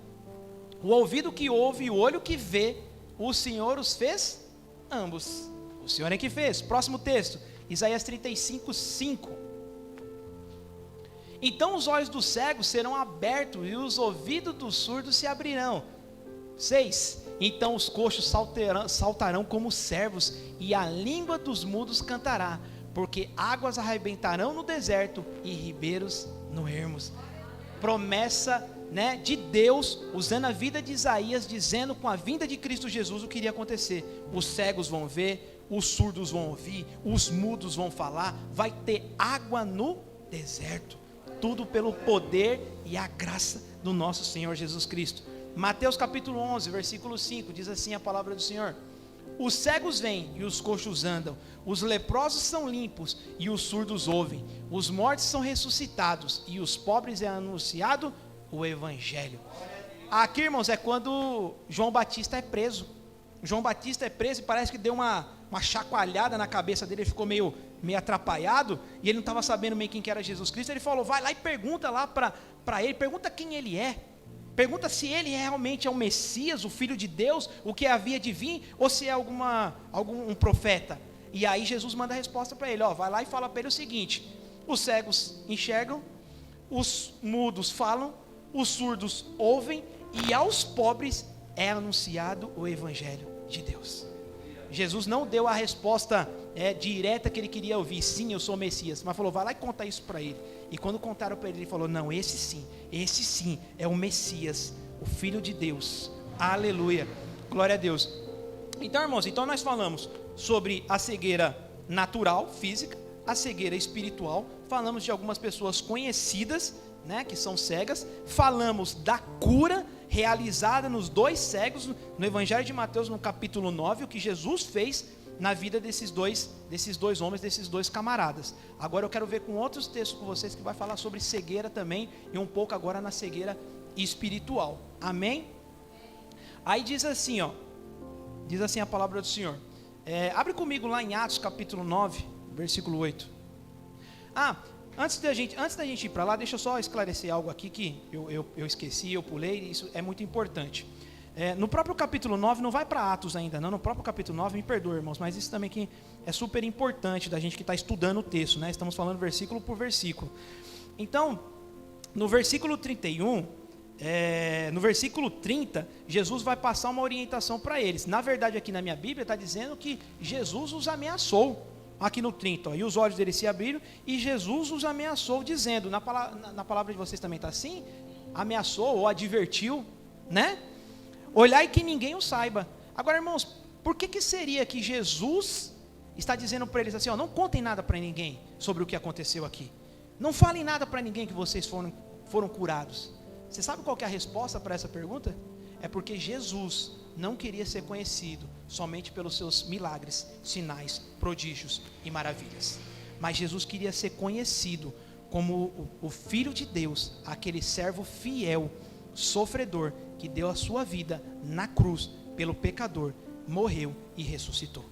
o ouvido que ouve e o olho que vê, o Senhor os fez ambos. O Senhor é que fez. Próximo texto, Isaías 35, 5. Então os olhos dos cegos serão abertos e os ouvidos dos surdos se abrirão. 6. Então os coxos saltarão como servos e a língua dos mudos cantará, porque águas arrebentarão no deserto e ribeiros no ermos. Promessa, né, de Deus, usando a vida de Isaías, dizendo com a vinda de Cristo Jesus o que iria acontecer. Os cegos vão ver, os surdos vão ouvir, os mudos vão falar, vai ter água no deserto. Tudo pelo poder e a graça do nosso Senhor Jesus Cristo. Mateus capítulo 11, versículo 5, diz assim a palavra do Senhor: os cegos vêm e os coxos andam, os leprosos são limpos e os surdos ouvem, os mortos são ressuscitados e os pobres é anunciado o evangelho. Aqui, irmãos, é quando João Batista é preso. João Batista é preso e parece que deu uma chacoalhada na cabeça dele, ele ficou meio atrapalhado, e ele não estava sabendo meio quem que era Jesus Cristo. Ele falou: vai lá e pergunta lá para ele, pergunta quem ele é. Pergunta se ele realmente é o Messias, o Filho de Deus, o que havia de vir, ou se é algum profeta. E aí Jesus manda a resposta para ele, vai lá e fala para ele o seguinte: os cegos enxergam, os mudos falam, os surdos ouvem, e aos pobres é anunciado o Evangelho de Deus. Jesus não deu a resposta direta que ele queria ouvir, sim, eu sou o Messias, mas falou, vai lá e conta isso para ele. E quando contaram para ele, ele falou, não, esse sim é o Messias, o Filho de Deus. Aleluia, glória a Deus. Então, irmãos, nós falamos sobre a cegueira natural, física, a cegueira espiritual, falamos de algumas pessoas conhecidas, né, que são cegas, falamos da cura realizada nos 2 cegos, no Evangelho de Mateus, no capítulo 9, o que Jesus fez na vida desses dois homens, desses 2 camaradas. Agora eu quero ver com outros textos com vocês, que vai falar sobre cegueira também, e um pouco agora na cegueira espiritual, amém? Aí diz assim a palavra do Senhor, abre comigo lá em Atos capítulo 9, versículo 8, Antes da gente ir para lá, deixa eu só esclarecer algo aqui que eu esqueci, eu pulei, isso é muito importante. No próprio capítulo 9, não vai para Atos ainda, não, no próprio capítulo 9, me perdoe, irmãos, mas isso também que é super importante da gente que está estudando o texto, né? Estamos falando versículo por versículo. Então, no versículo 31, no versículo 30, Jesus vai passar uma orientação para eles. Na verdade, aqui na minha Bíblia está dizendo que Jesus os ameaçou. Aqui no 30, e os olhos deles se abriram, e Jesus os ameaçou, dizendo, na palavra de vocês também está assim, ameaçou ou advertiu, né? Olhai que ninguém o saiba. Agora, irmãos, por que seria que Jesus está dizendo para eles assim, não contem nada para ninguém sobre o que aconteceu aqui, não falem nada para ninguém que vocês foram curados? Você sabe qual que é a resposta para essa pergunta? É porque Jesus não queria ser conhecido somente pelos seus milagres, sinais, prodígios e maravilhas, mas Jesus queria ser conhecido como o Filho de Deus, aquele servo fiel, sofredor, que deu a sua vida na cruz pelo pecador, morreu e ressuscitou.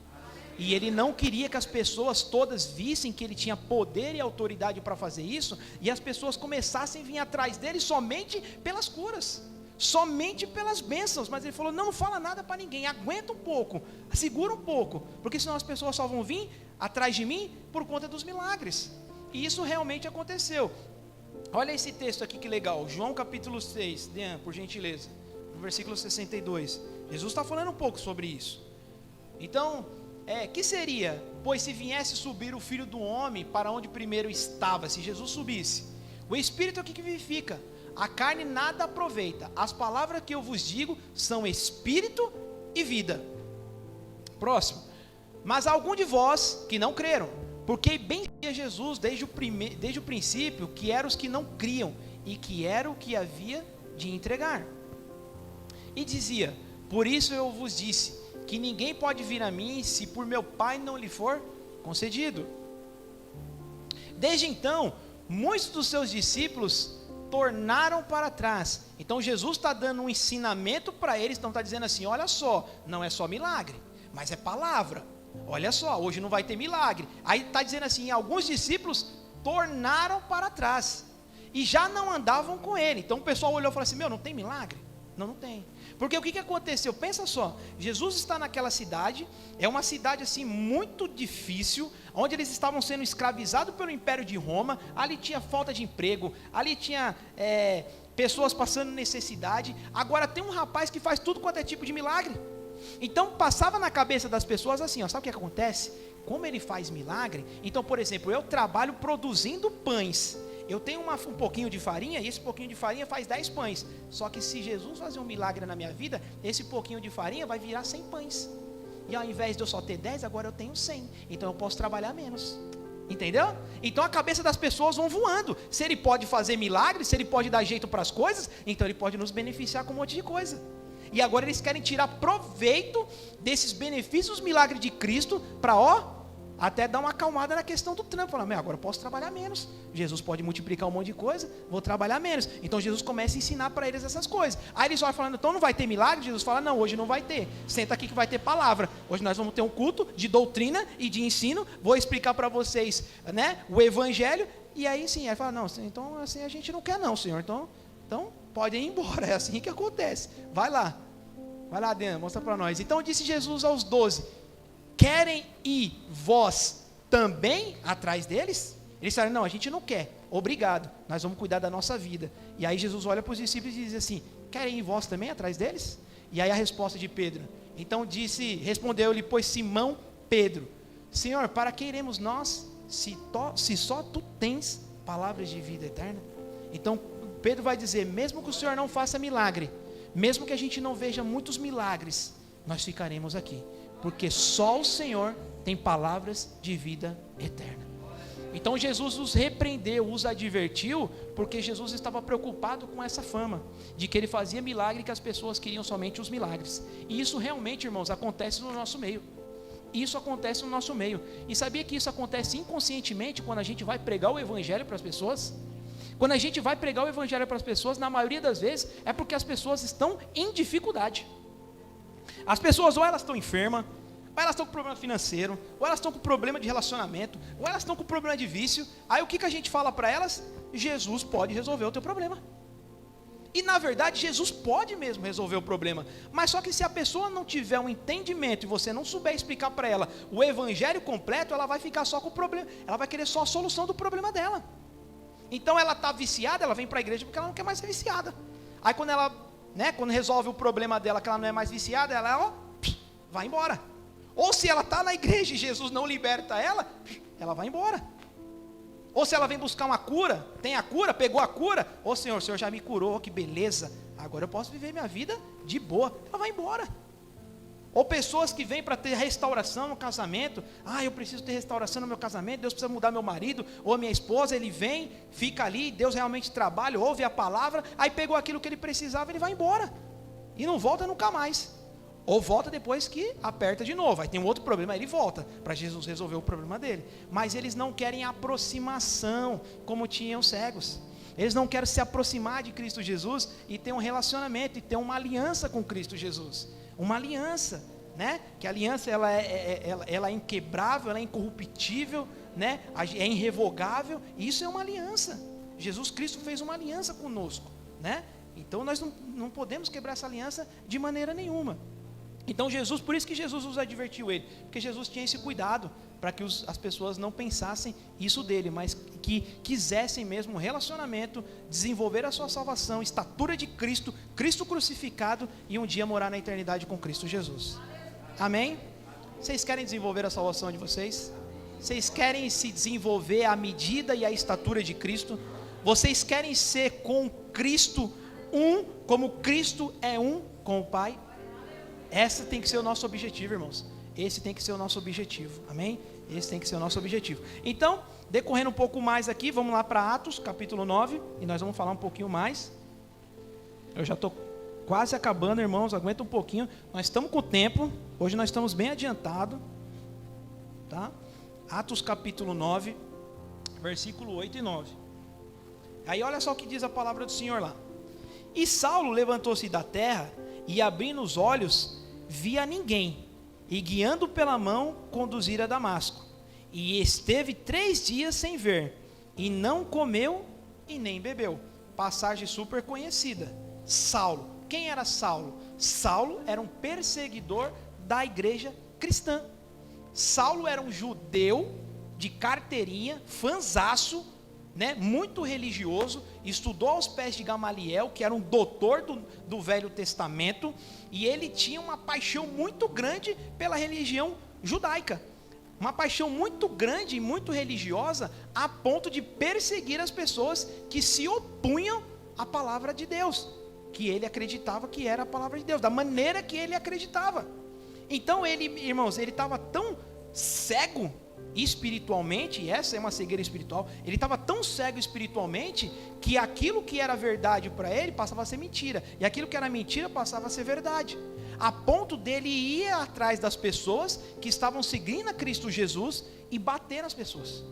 E ele não queria que as pessoas todas vissem que ele tinha poder e autoridade para fazer isso, e as pessoas começassem a vir atrás dele somente pelas curas, somente pelas bênçãos. Mas ele falou, não fala nada para ninguém, aguenta um pouco, segura um pouco, porque senão as pessoas só vão vir atrás de mim por conta dos milagres. E isso realmente aconteceu. Olha esse texto aqui que legal, João capítulo 6, Dean, por gentileza, no versículo 62, Jesus está falando um pouco sobre isso. Então, que seria, pois se viesse subir o Filho do Homem para onde primeiro estava, se Jesus subisse, o Espírito é o que vivifica, a carne nada aproveita, as palavras que eu vos digo são Espírito e vida. Próximo, mas algum de vós que não creram, porque bem sabia Jesus desde o princípio que eram os que não criam, e que era o que havia de entregar, e dizia, por isso eu vos disse, que ninguém pode vir a mim, se por meu Pai não lhe for concedido. Desde então, muitos dos seus discípulos tornaram para trás. Então Jesus está dando um ensinamento para eles, então está dizendo assim, olha só, não é só milagre, mas é palavra, olha só, hoje não vai ter milagre. Aí está dizendo assim, alguns discípulos tornaram para trás, e já não andavam com ele. Então o pessoal olhou e falou assim, não tem milagre? Não tem. Porque o que aconteceu? Pensa só, Jesus está naquela cidade, é uma cidade assim muito difícil, onde eles estavam sendo escravizados pelo Império de Roma, ali tinha falta de emprego, ali tinha pessoas passando necessidade. Agora tem um rapaz que faz tudo quanto é tipo de milagre. Então passava na cabeça das pessoas assim, sabe o que acontece? Como ele faz milagre, então por exemplo, eu trabalho produzindo pães, eu tenho um pouquinho de farinha, e esse pouquinho de farinha faz 10 pães. Só que se Jesus fazer um milagre na minha vida, esse pouquinho de farinha vai virar 100 pães. E ao invés de eu só ter 10, agora eu tenho 100. Então eu posso trabalhar menos. Entendeu? Então a cabeça das pessoas vão voando. Se ele pode fazer milagre, se ele pode dar jeito para as coisas, então ele pode nos beneficiar com um monte de coisa. E agora eles querem tirar proveito desses benefícios, milagres de Cristo, para até dar uma acalmada na questão do trampo. Falar, agora eu posso trabalhar menos. Jesus pode multiplicar um monte de coisa, vou trabalhar menos. Então Jesus começa a ensinar para eles essas coisas. Aí eles olham falando, então não vai ter milagre? Jesus fala, não, hoje não vai ter. Senta aqui que vai ter palavra. Hoje nós vamos ter um culto de doutrina e de ensino. Vou explicar para vocês, né, o evangelho. E aí sim, ele fala, não, então assim a gente não quer não, Senhor. Então pode ir embora, é assim que acontece. Vai lá, Adriana, mostra para nós. Então disse Jesus aos 12: querem ir vós também atrás deles? Eles disseram: não, a gente não quer, obrigado, nós vamos cuidar da nossa vida. E aí Jesus olha para os discípulos e diz assim: querem ir vós também atrás deles? E aí a resposta de Pedro, então respondeu-lhe, pois Simão Pedro: Senhor, para que iremos nós, se só tu tens palavras de vida eterna? Então Pedro vai dizer: mesmo que o Senhor não faça milagre, mesmo que a gente não veja muitos milagres, nós ficaremos aqui, porque só o Senhor tem palavras de vida eterna. Então Jesus os repreendeu, os advertiu, porque Jesus estava preocupado com essa fama, de que ele fazia milagre e que as pessoas queriam somente os milagres. E isso realmente, irmãos, acontece no nosso meio. Isso acontece no nosso meio. E sabia que isso acontece inconscientemente quando a gente vai pregar o evangelho para as pessoas? Quando a gente vai pregar o evangelho para as pessoas, na maioria das vezes, é porque as pessoas estão em dificuldade. As pessoas ou elas estão enfermas, ou elas estão com problema financeiro, ou elas estão com problema de relacionamento, ou elas estão com problema de vício. Aí o que a gente fala para elas? Jesus pode resolver o teu problema. E na verdade Jesus pode mesmo resolver o problema, mas só que se a pessoa não tiver um entendimento e você não souber explicar para ela o evangelho completo, ela vai ficar só com o problema, ela vai querer só a solução do problema dela. Então ela está viciada, ela vem para a igreja porque ela não quer mais ser viciada. Aí quando ela, quando resolve o problema dela, que ela não é mais viciada, ela vai embora. Ou se ela está na igreja e Jesus não liberta ela vai embora. Ou se ela vem buscar uma cura, tem a cura, pegou a cura, ô Senhor, o Senhor já me curou, que beleza, agora eu posso viver minha vida de boa, ela vai embora. Ou pessoas que vêm para ter restauração no casamento, eu preciso ter restauração no meu casamento, Deus precisa mudar meu marido, ou a minha esposa, ele vem, fica ali, Deus realmente trabalha, ouve a palavra, aí pegou aquilo que ele precisava, ele vai embora, e não volta nunca mais. Ou volta depois que aperta de novo, aí tem um outro problema, aí ele volta, para Jesus resolver o problema dele. Mas eles não querem aproximação, como tinham os cegos. Eles não querem se aproximar de Cristo Jesus e ter um relacionamento, e ter uma aliança com Cristo Jesus. Uma aliança, que a aliança ela é inquebrável, ela é incorruptível, é irrevogável, e isso é uma aliança. Jesus Cristo fez uma aliança conosco, então nós não podemos quebrar essa aliança de maneira nenhuma. Então Jesus, por isso que Jesus os advertiu ele, porque Jesus tinha esse cuidado, para que as pessoas não pensassem isso dele, mas que quisessem mesmo um relacionamento, desenvolver a sua salvação, estatura de Cristo, Cristo crucificado, e um dia morar na eternidade com Cristo Jesus. Amém? Vocês querem desenvolver a salvação de vocês? Vocês querem se desenvolver à medida e à estatura de Cristo? Vocês querem ser com Cristo um, como Cristo é um com o Pai? Esse tem que ser o nosso objetivo, irmãos. Esse tem que ser o nosso objetivo, amém? Esse tem que ser o nosso objetivo. Então, decorrendo um pouco mais aqui, vamos lá para Atos, capítulo 9, e nós vamos falar um pouquinho mais. Eu já estou quase acabando, irmãos, aguenta um pouquinho. Nós estamos com o tempo, hoje nós estamos bem adiantados, tá? Atos, capítulo 9, versículo 8 e 9. Aí olha só o que diz a palavra do Senhor lá. E Saulo levantou-se da terra, e abrindo os olhos, via ninguém, e guiando pela mão, conduzir a Damasco. E esteve 3 dias sem ver, e não comeu e nem bebeu. Passagem super conhecida. Saulo. Quem era Saulo? Saulo era um perseguidor da igreja cristã. Saulo era um judeu de carteirinha, fanzaço, muito religioso, estudou aos pés de Gamaliel, que era um doutor do Velho Testamento, e ele tinha uma paixão muito grande pela religião judaica, uma paixão muito grande e muito religiosa, a ponto de perseguir as pessoas que se opunham à palavra de Deus, que ele acreditava que era a palavra de Deus, da maneira que ele acreditava. Então ele, irmãos, ele estava tão cego espiritualmente, e essa é uma cegueira espiritual, ele estava tão cego espiritualmente, que aquilo que era verdade para ele passava a ser mentira, e aquilo que era mentira passava a ser verdade, a ponto dele ir atrás das pessoas que estavam seguindo a Cristo Jesus, e bater nas pessoas,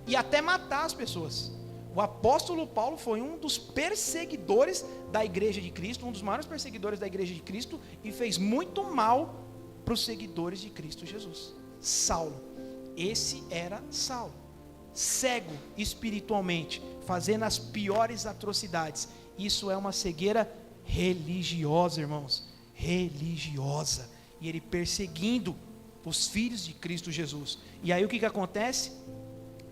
e até matar as pessoas. O apóstolo Paulo foi um dos perseguidores da igreja de Cristo, um dos maiores perseguidores da igreja de Cristo, e fez muito mal para os seguidores de Cristo Jesus. Saulo. Esse era Saulo, cego espiritualmente, fazendo as piores atrocidades, Isso é uma cegueira religiosa, irmãos, religiosa. E ele perseguindo os filhos de Cristo Jesus. E aí o que acontece?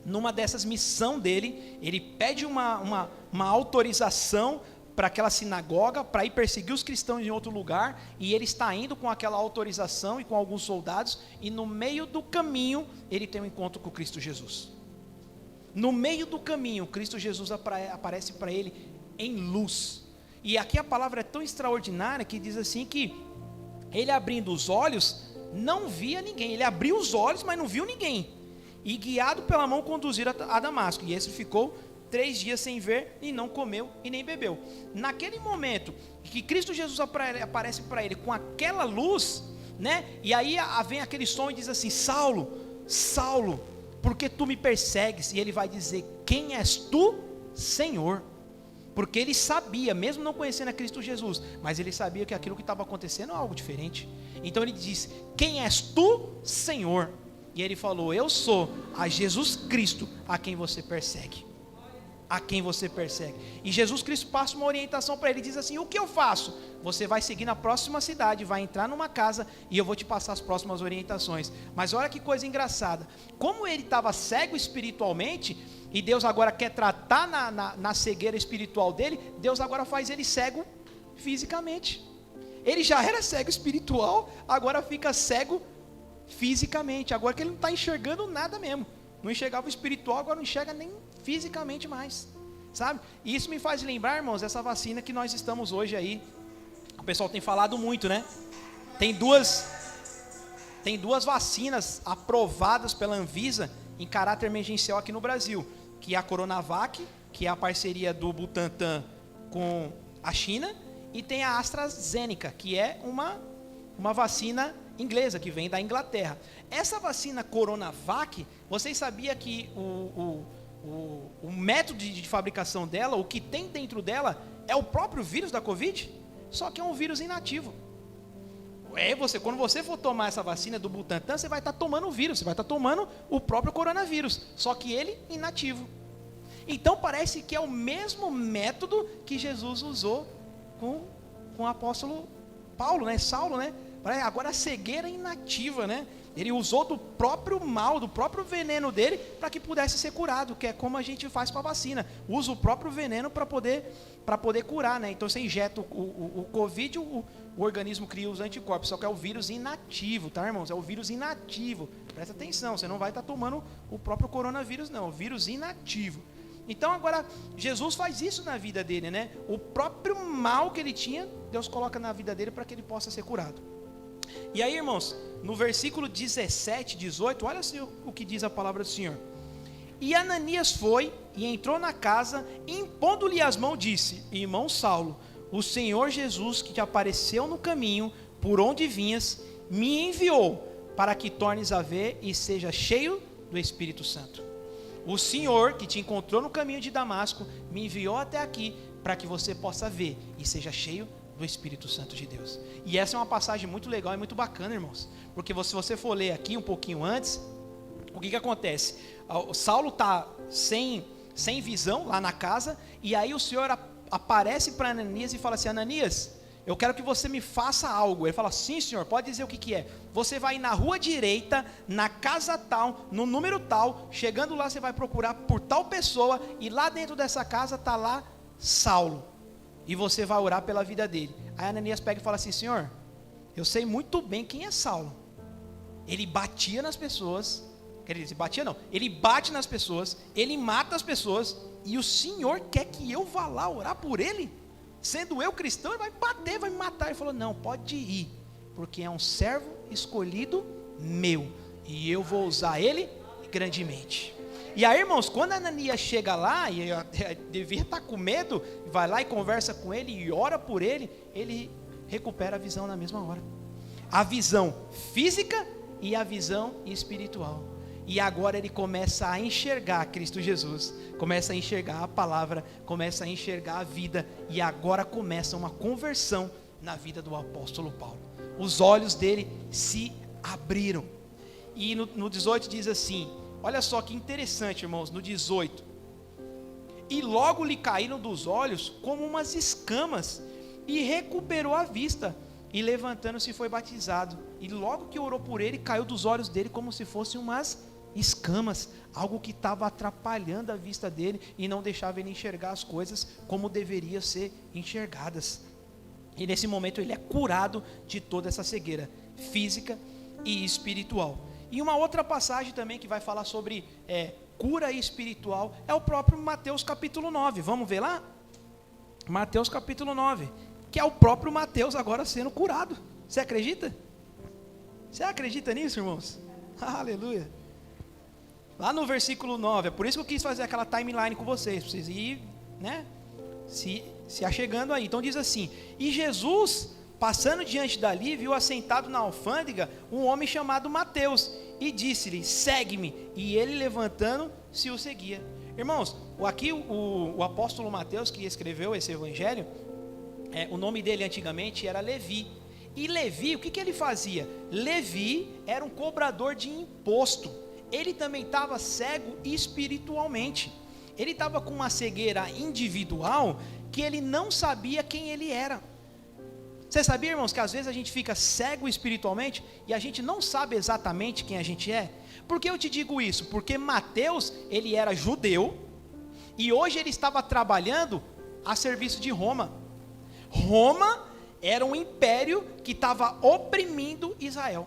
Numa dessas missões dele, ele pede uma autorização para aquela sinagoga, para ir perseguir os cristãos em outro lugar, e ele está indo com aquela autorização e com alguns soldados, e no meio do caminho, ele tem um encontro com Cristo Jesus. No meio do caminho, Cristo Jesus aparece para ele em luz. E aqui a palavra é tão extraordinária que diz assim que ele abrindo os olhos, não via ninguém. Ele abriu os olhos, mas não viu ninguém. E guiado pela mão conduziram a Damasco. E esse ficou 3 dias sem ver, e não comeu e nem bebeu. Naquele momento que Cristo Jesus aparece para ele com aquela luz, né? E aí vem aquele som e diz assim: Saulo, Saulo, por que tu me persegues? E ele vai dizer: quem és tu, Senhor? Porque ele sabia, mesmo não conhecendo a Cristo Jesus, mas ele sabia que aquilo que estava acontecendo é algo diferente. Então ele diz: quem és tu, Senhor? E ele falou: eu sou a Jesus Cristo a quem você persegue. A quem você persegue. E Jesus Cristo passa uma orientação para ele, diz assim: o que eu faço? Você vai seguir na próxima cidade, vai entrar numa casa e eu vou te passar as próximas orientações. Mas olha que coisa engraçada, como ele estava cego espiritualmente, e Deus agora quer tratar na cegueira espiritual dele, Deus agora faz ele cego fisicamente. Ele já era cego espiritual, agora fica cego fisicamente, agora que ele não está enxergando nada mesmo. Não enxergava o espiritual, agora não enxerga nem fisicamente mais, sabe? E isso me faz lembrar, irmãos, essa vacina que nós estamos hoje aí. O pessoal tem falado muito, né? Tem duas vacinas aprovadas pela Anvisa em caráter emergencial aqui no Brasil, que é a Coronavac, que é a parceria do Butantan com a China, e tem a AstraZeneca, que é uma vacina inglesa, que vem da Inglaterra. Essa vacina Coronavac, vocês sabiam que o método de fabricação dela, o que tem dentro dela, é o próprio vírus da Covid, só que é um vírus inativo. Quando você for tomar essa vacina do Butantan, você vai estar tomando o vírus, você vai estar tomando o próprio coronavírus, só que ele inativo. Então parece que é o mesmo método que Jesus usou com o apóstolo Paulo, né? Saulo, né? Agora a cegueira inativa, né? Ele usou do próprio mal, do próprio veneno dele, para que pudesse ser curado, que é como a gente faz com a vacina. Usa o próprio veneno para poder curar, né? Então você injeta o Covid, o organismo cria os anticorpos, só que é o vírus inativo, tá, irmãos? É o vírus inativo. Presta atenção, você não vai estar tomando o próprio coronavírus, não, é o vírus inativo. Então agora, Jesus faz isso na vida dele, né? O próprio mal que ele tinha, Deus coloca na vida dele para que ele possa ser curado. E aí, irmãos, no versículo 17, 18, olha assim o que diz a palavra do Senhor. E Ananias foi e entrou na casa, e impondo-lhe as mãos, disse: irmão Saulo, o Senhor Jesus, que te apareceu no caminho, por onde vinhas, me enviou, para que tornes a ver e seja cheio do Espírito Santo. O Senhor, que te encontrou no caminho de Damasco, me enviou até aqui, para que você possa ver e seja cheio do Espírito Santo de Deus. E essa é uma passagem muito legal e muito bacana, irmãos, porque se você for ler aqui um pouquinho antes, o que acontece? O Saulo está sem visão lá na casa, e aí o Senhor aparece para Ananias e fala assim: Ananias, eu quero que você me faça algo. Ele fala: sim, Senhor, pode dizer o que é. Você vai na rua direita, na casa tal, no número tal, chegando lá você vai procurar por tal pessoa, e lá dentro dessa casa está lá Saulo, e você vai orar pela vida dele. Aí Ananias pega e fala assim: Senhor, eu sei muito bem quem é Saulo. Ele batia nas pessoas, quer dizer, batia não, ele bate nas pessoas, ele mata as pessoas, e o Senhor quer que eu vá lá orar por ele? Sendo eu cristão, ele vai bater, vai me matar. Ele falou: não, pode ir, porque é um servo escolhido meu, e eu vou usar ele grandemente. E aí, irmãos, quando Ananias chega lá, e devia estar com medo, vai lá e conversa com ele e ora por ele, ele recupera a visão na mesma hora. A visão física e a visão espiritual. E agora ele começa a enxergar Cristo Jesus, começa a enxergar a palavra, começa a enxergar a vida, e agora começa uma conversão na vida do apóstolo Paulo. Os olhos dele se abriram. E no 18 diz assim, olha só que interessante, irmãos, no 18: e logo lhe caíram dos olhos como umas escamas, e recuperou a vista, e levantando-se foi batizado. E logo que orou por ele, caiu dos olhos dele como se fossem umas escamas, algo que estava atrapalhando a vista dele e não deixava ele enxergar as coisas como deveriam ser enxergadas. E nesse momento ele é curado de toda essa cegueira física e espiritual. E uma outra passagem também que vai falar sobre cura espiritual é o próprio Mateus capítulo 9. Vamos ver lá? Mateus capítulo 9, que é o próprio Mateus agora sendo curado. Você acredita? Você acredita nisso, irmãos? Aleluia. Lá no versículo 9, é por isso que eu quis fazer aquela timeline com vocês, para vocês irem, né, se achegando aí. Então diz assim: e Jesus, passando diante dali, viu assentado na alfândega um homem chamado Mateus, e disse-lhe: segue-me. E ele, levantando, se o seguia. Irmãos, aqui o apóstolo Mateus, que escreveu esse evangelho, o nome dele antigamente era Levi. E Levi, o que ele fazia? Levi era um cobrador de imposto. Ele também estava cego espiritualmente. Ele estava com uma cegueira individual que ele não sabia quem ele era. Você sabia, irmãos, que às vezes a gente fica cego espiritualmente e a gente não sabe exatamente quem a gente é? Por que eu te digo isso? Porque Mateus, ele era judeu e hoje ele estava trabalhando a serviço de Roma. Roma era um império que estava oprimindo Israel.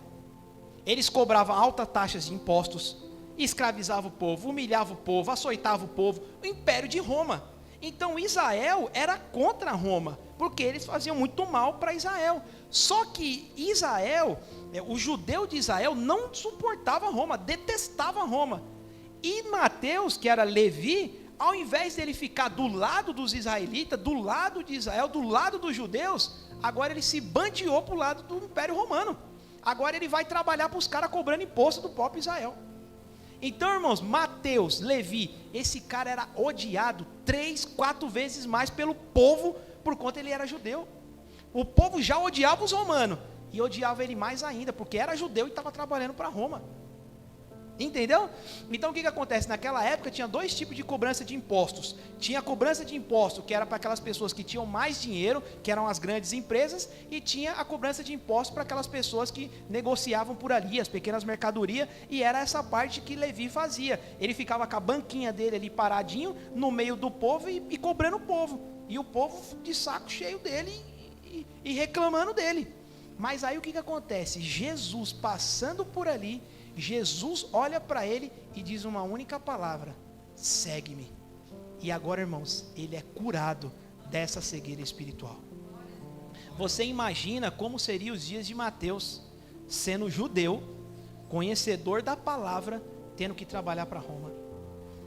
Eles cobravam altas taxas de impostos, escravizavam o povo, humilhavam o povo, açoitavam o povo, o império de Roma. Então Israel era contra Roma, porque eles faziam muito mal para Israel. Só que Israel, o judeu de Israel não suportava Roma, detestava Roma. E Mateus, que era Levi, ao invés dele ficar do lado dos israelitas, do lado de Israel, do lado dos judeus, agora ele se bandeou para o lado do Império Romano. Agora ele vai trabalhar para os caras cobrando imposto do próprio Israel. Então, irmãos, Mateus, Levi, esse cara era odiado 3, 4 vezes mais pelo povo, por conta ele era judeu. O povo já odiava os romanos, e odiava ele mais ainda, porque era judeu e estava trabalhando para Roma. Entendeu? Então o que acontece? Naquela época tinha dois tipos de cobrança de impostos. Tinha a cobrança de imposto, que era para aquelas pessoas que tinham mais dinheiro, que eram as grandes empresas, e tinha a cobrança de imposto para aquelas pessoas que negociavam por ali, as pequenas mercadorias, e era essa parte que Levi fazia. Ele ficava com a banquinha dele ali paradinho, no meio do povo e cobrando o povo. E o povo de saco cheio dele e reclamando dele. Mas aí o que acontece? Jesus passando por ali, Jesus olha para ele e diz uma única palavra: segue-me. E agora, irmãos, ele é curado dessa cegueira espiritual. Você imagina como seriam os dias de Mateus, sendo judeu, conhecedor da palavra, tendo que trabalhar para Roma.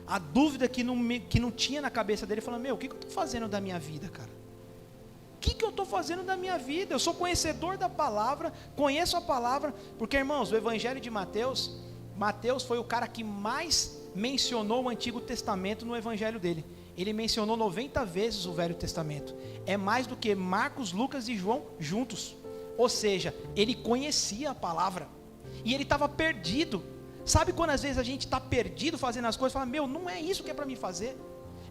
A dúvida que não tinha na cabeça dele, falando: o que eu estou fazendo da minha vida, cara? O que eu estou fazendo da minha vida? Eu sou conhecedor da palavra, conheço a palavra, porque, irmãos, o evangelho de Mateus foi o cara que mais mencionou o Antigo Testamento no evangelho dele. Ele mencionou 90 vezes o Velho Testamento. É mais do que Marcos, Lucas e João juntos. Ou seja, ele conhecia a palavra. E ele estava perdido. Sabe quando às vezes a gente está perdido fazendo as coisas, fala: não é isso que é para mim fazer.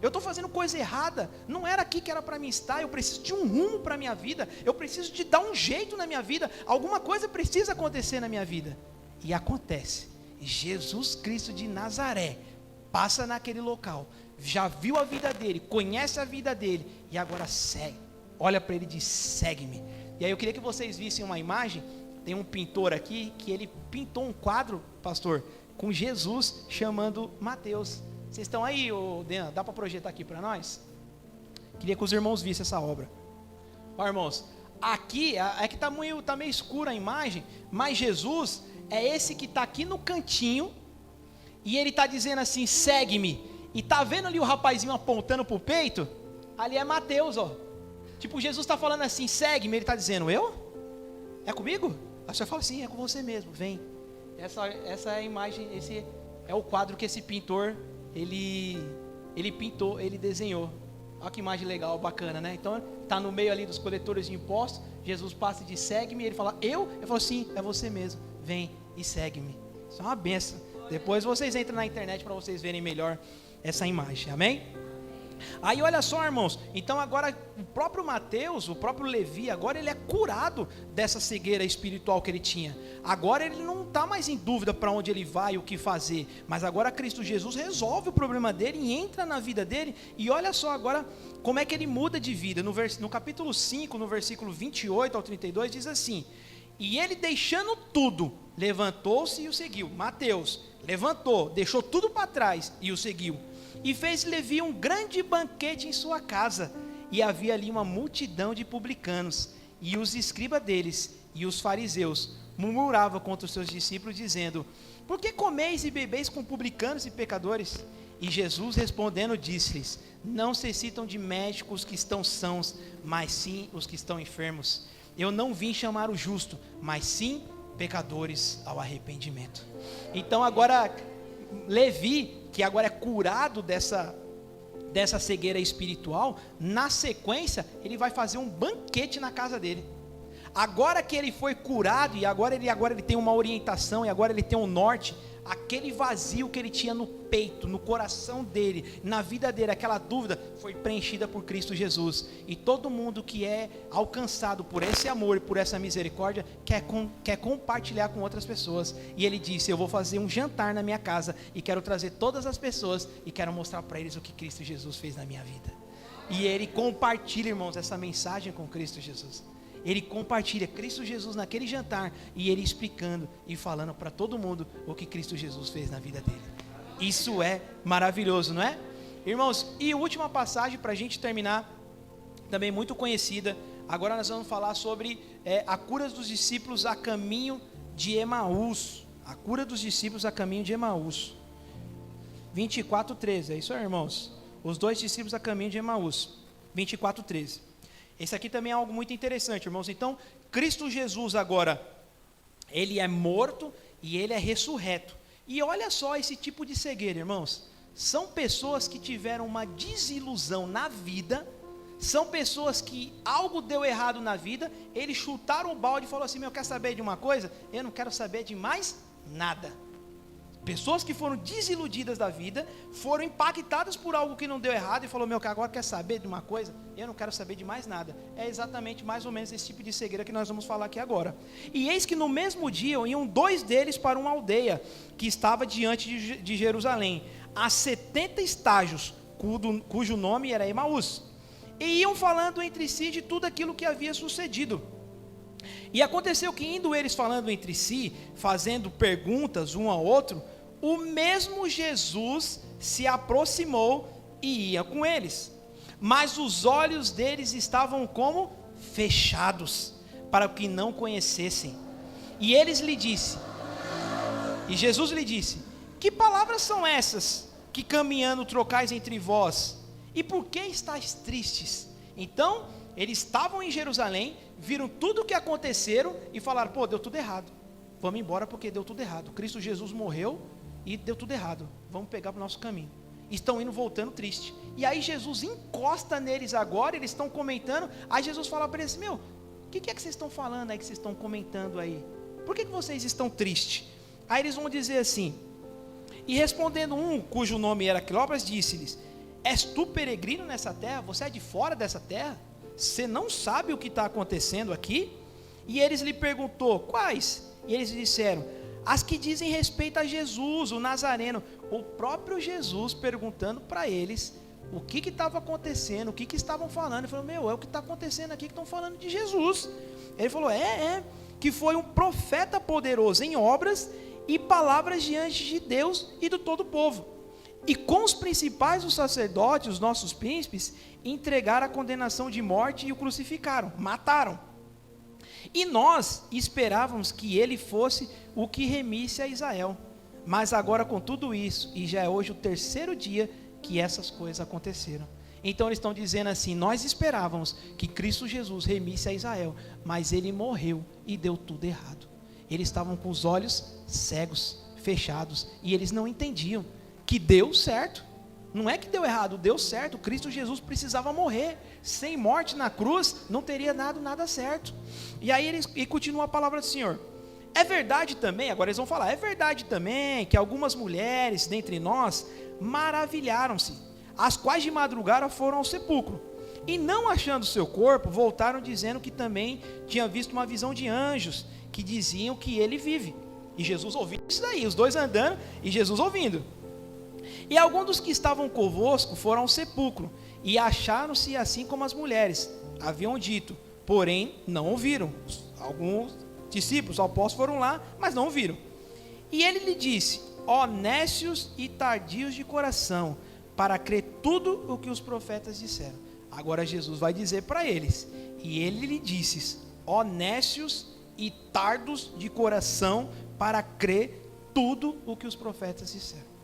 Eu estou fazendo coisa errada, não era aqui que era para mim estar, eu preciso de um rumo para a minha vida, eu preciso de dar um jeito na minha vida, alguma coisa precisa acontecer na minha vida. E acontece, Jesus Cristo de Nazaré passa naquele local, já viu a vida dele, conhece a vida dele, e agora segue, olha para ele e diz: segue-me. E aí eu queria que vocês vissem uma imagem. Tem um pintor aqui, que ele pintou um quadro, pastor, com Jesus chamando Mateus. Vocês estão aí, Dean? Dá para projetar aqui para nós? Queria que os irmãos vissem essa obra. Ó, irmãos, aqui, é que está meio escura a imagem, mas Jesus é esse que está aqui no cantinho, e ele está dizendo assim: segue-me. E está vendo ali o rapazinho apontando para o peito? Ali é Mateus, ó. Tipo, Jesus está falando assim: segue-me. Ele está dizendo: eu? É comigo? Aí você fala assim: é com você mesmo, vem. Essa é a imagem, esse é o quadro que esse pintor ele pintou, ele desenhou. Olha que imagem legal, bacana, né? Então, está no meio ali dos coletores de impostos. Jesus passa e diz: segue-me. Ele fala: eu? Eu falo: sim, é você mesmo. Vem e segue-me. Isso é uma benção. Depois vocês entram na internet para vocês verem melhor essa imagem. Amém? Aí olha só, irmãos, então agora o próprio Mateus, o próprio Levi, agora ele é curado dessa cegueira espiritual que ele tinha. Agora ele não está mais em dúvida para onde ele vai e o que fazer, mas agora Cristo Jesus resolve o problema dele e entra na vida dele. E olha só agora como é que ele muda de vida. No capítulo 5, no versículo 28 ao 32, diz assim: e ele, deixando tudo, levantou-se e o seguiu. Mateus levantou, deixou tudo para trás e o seguiu. E fez Levi um grande banquete em sua casa, e havia ali uma multidão de publicanos, e os escribas deles, e os fariseus, murmuravam contra os seus discípulos, dizendo: por que comeis e bebeis com publicanos e pecadores? E Jesus respondendo disse-lhes: não necessitam de médicos que estão sãos, mas sim os que estão enfermos. Eu não vim chamar o justo, mas sim pecadores ao arrependimento. Então agora Levi, que agora é curado dessa cegueira espiritual, na sequência ele vai fazer um banquete na casa dele. Agora que ele foi curado, e agora ele tem uma orientação, e agora ele tem um norte, aquele vazio que ele tinha no peito, no coração dele, na vida dele, aquela dúvida, foi preenchida por Cristo Jesus. E todo mundo que é alcançado por esse amor e por essa misericórdia, quer compartilhar com outras pessoas. E ele disse: eu vou fazer um jantar na minha casa, e quero trazer todas as pessoas, e quero mostrar para eles o que Cristo Jesus fez na minha vida. E ele compartilha, irmãos, essa mensagem com Cristo Jesus. Ele compartilha Cristo Jesus naquele jantar, e ele explicando e falando para todo mundo o que Cristo Jesus fez na vida dele. Isso é maravilhoso, não é? Irmãos, e última passagem para a gente terminar, também muito conhecida. Agora nós vamos falar sobre a cura dos discípulos a caminho de Emaús. A cura dos discípulos a caminho de Emaús. 24:13, é isso aí, irmãos? Os dois discípulos a caminho de Emaús. 24:13. Esse aqui também é algo muito interessante, irmãos. Então, Cristo Jesus agora, ele é morto e ele é ressurreto. E olha só esse tipo de cegueira, irmãos. São pessoas que tiveram uma desilusão na vida, são pessoas que algo deu errado na vida, eles chutaram o balde e falaram assim: meu, quer saber de uma coisa? Eu não quero saber de mais nada. Pessoas que foram desiludidas da vida, foram impactadas por algo que não deu errado e falou: meu, que agora quer saber de uma coisa? Eu não quero saber de mais nada. É exatamente mais ou menos esse tipo de cegueira que nós vamos falar aqui agora. E eis que no mesmo dia iam dois deles para uma aldeia que estava diante de Jerusalém, a 70 estágios, cujo nome era Emaús. E iam falando entre si de tudo aquilo que havia sucedido. E aconteceu que, indo eles falando entre si, fazendo perguntas um ao outro, o mesmo Jesus se aproximou e ia com eles, mas os olhos deles estavam como fechados, para que não conhecessem. E Jesus lhe disse: que palavras são essas que caminhando trocais entre vós? E por que estáis tristes? Então eles estavam em Jerusalém, viram tudo o que aconteceram e falaram: pô, deu tudo errado, vamos embora porque deu tudo errado. Cristo Jesus morreu e deu tudo errado, vamos pegar para o nosso caminho. Estão indo voltando triste. E aí Jesus encosta neles agora, eles estão comentando. Aí Jesus fala para eles: meu, o que é que vocês estão falando aí, que vocês estão comentando aí? Por que vocês estão tristes? Aí eles vão dizer assim: e respondendo um, cujo nome era Cleopas, disse-lhes: és tu peregrino nessa terra? Você é de fora dessa terra? Você não sabe o que está acontecendo aqui? E eles lhe perguntou: quais? E eles disseram: as que dizem respeito a Jesus, o Nazareno. O próprio Jesus perguntando para eles o que estava acontecendo, o que estavam falando. Ele falou: meu, é o que está acontecendo aqui, que estão falando de Jesus. Ele falou: que foi um profeta poderoso em obras e palavras diante de Deus e do todo o povo. E com os principais dos sacerdotes, os nossos príncipes, entregaram a condenação de morte e o crucificaram, mataram. E nós esperávamos que ele fosse o que remisse a Israel. Mas agora, com tudo isso, e já é hoje o terceiro dia que essas coisas aconteceram. Então eles estão dizendo assim: nós esperávamos que Cristo Jesus remisse a Israel, mas ele morreu e deu tudo errado. Eles estavam com os olhos cegos, fechados, e eles não entendiam que deu certo. Não é que deu errado, deu certo. Cristo Jesus precisava morrer. Sem morte na cruz não teria dado nada certo. E aí continua a palavra do Senhor: é verdade também, agora eles vão falar: é verdade também que algumas mulheres dentre nós maravilharam-se, as quais de madrugada foram ao sepulcro. E não achando seu corpo, voltaram dizendo que também tinha visto uma visão de anjos, que diziam que ele vive. E Jesus ouvindo isso daí, os dois andando e Jesus ouvindo. E alguns dos que estavam convosco foram ao sepulcro, e acharam-se assim como as mulheres haviam dito, porém não ouviram. Alguns discípulos, apóstolos foram lá, mas não ouviram. E ele lhe disse, ó nécios e tardios de coração, para crer tudo o que os profetas disseram. Agora Jesus vai dizer para eles, e ele lhe disse, ó nécios e tardos de coração, para crer tudo o que os profetas disseram.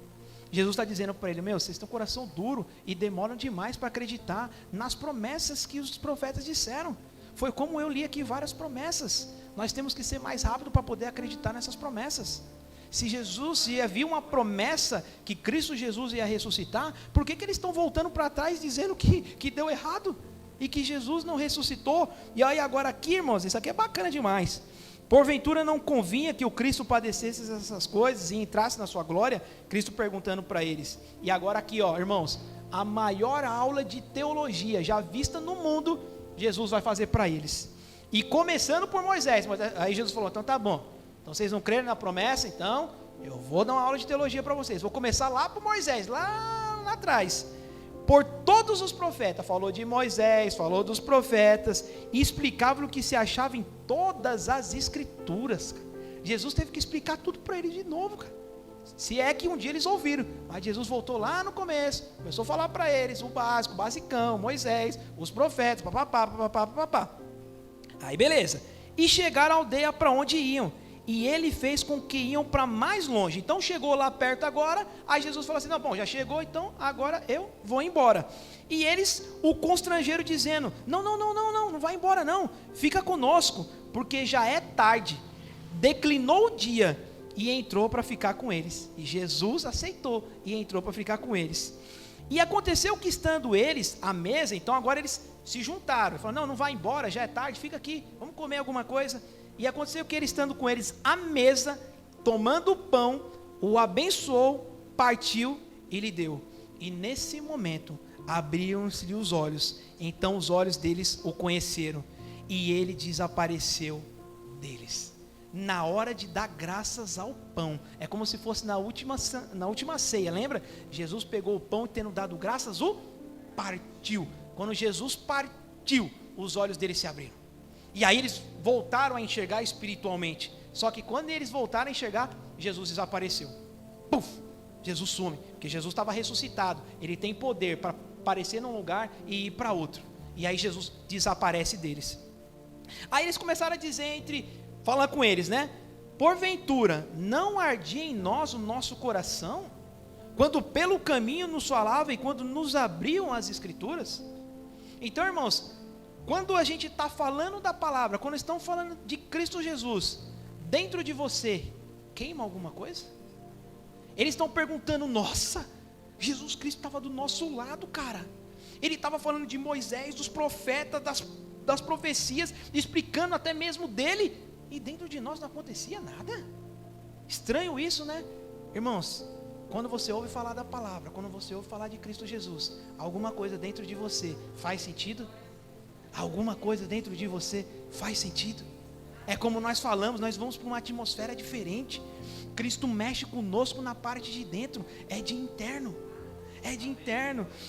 Jesus está dizendo para ele, vocês têm um coração duro e demoram demais para acreditar nas promessas que os profetas disseram. Foi como eu li aqui várias promessas. Nós temos que ser mais rápido para poder acreditar nessas promessas. Se havia uma promessa que Cristo Jesus ia ressuscitar, por que eles estão voltando para trás dizendo que deu errado? E que Jesus não ressuscitou? E aí agora aqui, irmãos, isso aqui é bacana demais. Porventura não convinha que o Cristo padecesse essas coisas e entrasse na sua glória? Cristo perguntando para eles. E agora aqui, irmãos, a maior aula de teologia já vista no mundo, Jesus vai fazer para eles. E começando por Moisés. Aí Jesus falou, então tá bom. Então vocês não creram na promessa, então eu vou dar uma aula de teologia para vocês. Vou começar lá por Moisés, lá atrás. Por todos os profetas, falou de Moisés, falou dos profetas, e explicava o que se achava em todas as escrituras. Jesus teve que explicar tudo para eles de novo, cara. Se é que um dia eles ouviram, mas Jesus voltou lá no começo, começou a falar para eles o básico, o basicão, Moisés, os profetas, papapá. Aí beleza, e chegaram à aldeia para onde iam, e ele fez com que iam para mais longe. Então chegou lá perto agora, aí Jesus falou assim, não, bom, já chegou, então agora eu vou embora. E eles o constrangeram dizendo, não vai embora não, fica conosco, porque já é tarde. Declinou o dia e entrou para ficar com eles. E Jesus aceitou e entrou para ficar com eles. E aconteceu que estando eles à mesa, então agora eles se juntaram, falaram, não vai embora, já é tarde, fica aqui, vamos comer alguma coisa. E aconteceu que ele estando com eles à mesa, tomando o pão, o abençoou, partiu e lhe deu. E nesse momento abriram-se os olhos, então os olhos deles o conheceram, e ele desapareceu deles. Na hora de dar graças ao pão, é como se fosse na última ceia, lembra? Jesus pegou o pão e tendo dado graças, o partiu. Quando Jesus partiu, os olhos deles se abriram. E aí eles voltaram a enxergar espiritualmente. Só que quando eles voltaram a enxergar, Jesus desapareceu. Puf! Jesus some, porque Jesus estava ressuscitado. Ele tem poder para aparecer num lugar e ir para outro. E aí Jesus desaparece deles. Aí eles começaram a dizer falar com eles, né? Porventura, não ardia em nós o nosso coração, quando pelo caminho nos falava e quando nos abriam as escrituras? Então, irmãos, quando a gente está falando da palavra, quando estão falando de Cristo Jesus, dentro de você, queima alguma coisa? Eles estão perguntando, nossa, Jesus Cristo estava do nosso lado, cara. Ele estava falando de Moisés, dos profetas, das profecias, explicando até mesmo dele, e dentro de nós não acontecia nada. Estranho isso, né? Irmãos, quando você ouve falar da palavra, quando você ouve falar de Cristo Jesus, alguma coisa dentro de você faz sentido? Alguma coisa dentro de você faz sentido? É como nós falamos, nós vamos para uma atmosfera diferente. Cristo mexe conosco na parte de dentro, é de interno.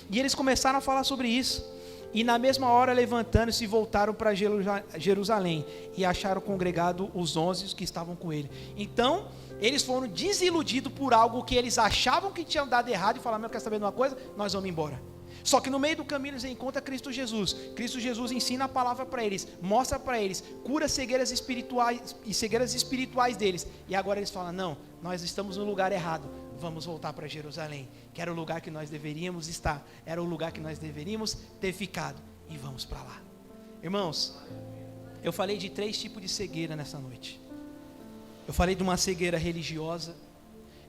E eles começaram a falar sobre isso. E na mesma hora, levantando-se, voltaram para Jerusalém e acharam congregado os 11 que estavam com ele. Então eles foram desiludidos por algo que eles achavam que tinham dado errado, e falaram, quer saber de uma coisa? Nós vamos embora. Só que no meio do caminho eles encontram Cristo Jesus. Cristo Jesus ensina a palavra para eles, mostra para eles, cura cegueiras espirituais deles. E agora eles falam, não, nós estamos no lugar errado, vamos voltar para Jerusalém, que era o lugar que nós deveríamos estar, era o lugar que nós deveríamos ter ficado, e vamos para lá. Irmãos, eu falei de 3 tipos de cegueira nessa noite. Eu falei de uma cegueira religiosa,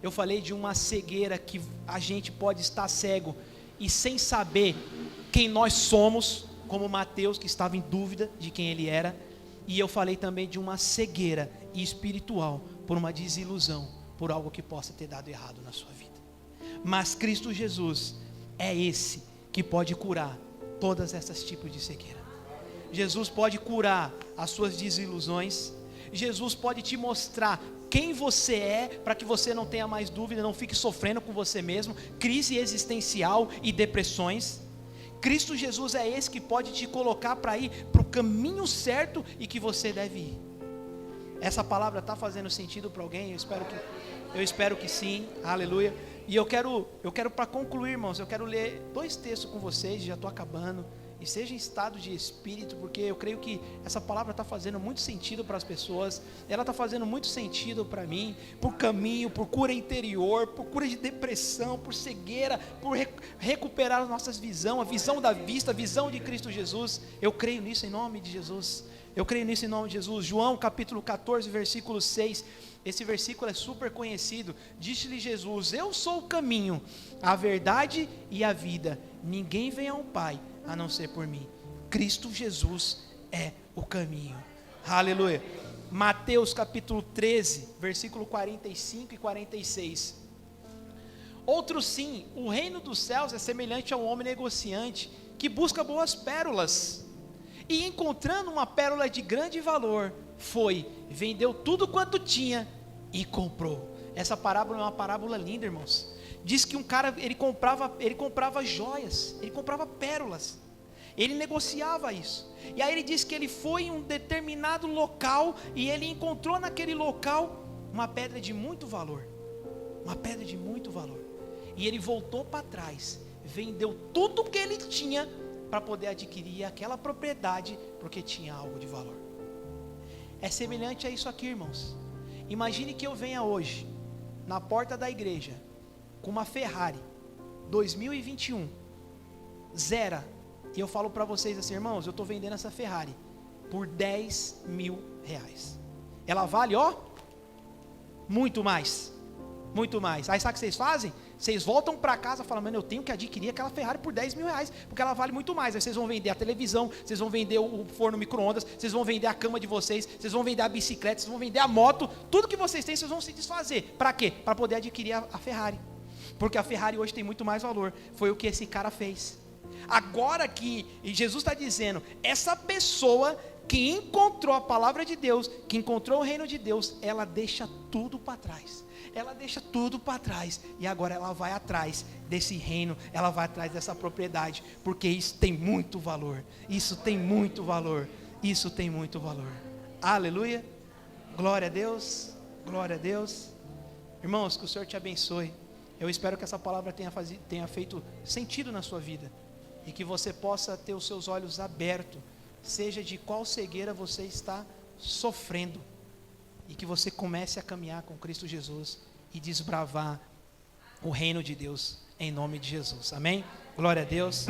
eu falei de uma cegueira que a gente pode estar cego e sem saber quem nós somos, como Mateus, que estava em dúvida de quem ele era. E eu falei também de uma cegueira espiritual, por uma desilusão, por algo que possa ter dado errado na sua vida. Mas Cristo Jesus, é esse que pode curar todas essas tipos de cegueira. Jesus pode curar as suas desilusões. Jesus pode te mostrar quem você é, para que você não tenha mais dúvida, não fique sofrendo com você mesmo, crise existencial e depressões. Cristo Jesus é esse que pode te colocar para ir para o caminho certo e que você deve ir. Essa palavra está fazendo sentido para alguém? Eu espero que sim, aleluia. E eu quero para concluir, irmãos, eu quero ler 2 textos com vocês, já estou acabando. E seja em estado de espírito, porque eu creio que essa palavra está fazendo muito sentido para as pessoas, ela está fazendo muito sentido para mim, por caminho, por cura interior, por cura de depressão, por cegueira, por recuperar as nossas visões, a visão da vista, a visão de Cristo Jesus. Eu creio nisso em nome de Jesus, eu creio nisso em nome de Jesus. João capítulo 14, versículo 6, esse versículo é super conhecido. Disse-lhe Jesus: eu sou o caminho, a verdade e a vida, ninguém vem ao Pai a não ser por mim. Cristo Jesus é o caminho, aleluia. Mateus capítulo 13, versículo 45 e 46. Outro sim, o reino dos céus é semelhante a um homem negociante, que busca boas pérolas, e encontrando uma pérola de grande valor, foi, vendeu tudo quanto tinha, e comprou. Essa parábola é uma parábola linda, irmãos. Diz que um cara, ele comprava joias, ele comprava pérolas, ele negociava isso. E aí ele diz que ele foi em um determinado local, e ele encontrou naquele local uma pedra de muito valor, uma pedra de muito valor, e ele voltou para trás, vendeu tudo que ele tinha, para poder adquirir aquela propriedade, porque tinha algo de valor. É semelhante a isso aqui, irmãos. Imagine que eu venha hoje, na porta da igreja, com uma Ferrari 2021 zero, e eu falo para vocês assim: irmãos, eu estou vendendo essa Ferrari por R$10.000. Ela vale, ó, muito mais, muito mais. Aí sabe o que vocês fazem? Vocês voltam para casa e falam: mano, eu tenho que adquirir aquela Ferrari por R$10.000, porque ela vale muito mais. Aí vocês vão vender a televisão, vocês vão vender o forno micro-ondas, vocês vão vender a cama de vocês, vocês vão vender a bicicleta, vocês vão vender a moto, tudo que vocês têm, vocês vão se desfazer. Para quê? Para poder adquirir a Ferrari, porque a Ferrari hoje tem muito mais valor. Foi o que esse cara fez. Agora que Jesus está dizendo, essa pessoa que encontrou a palavra de Deus, que encontrou o reino de Deus, ela deixa tudo para trás. Ela deixa tudo para trás, e agora ela vai atrás desse reino, ela vai atrás dessa propriedade, porque isso tem muito valor, isso tem muito valor, isso tem muito valor. Aleluia, glória a Deus, glória a Deus. Irmãos, que o Senhor te abençoe. Eu espero que essa palavra tenha feito sentido na sua vida, e que você possa ter os seus olhos abertos, seja de qual cegueira você está sofrendo, e que você comece a caminhar com Cristo Jesus e desbravar o reino de Deus, em nome de Jesus, amém? Glória a Deus.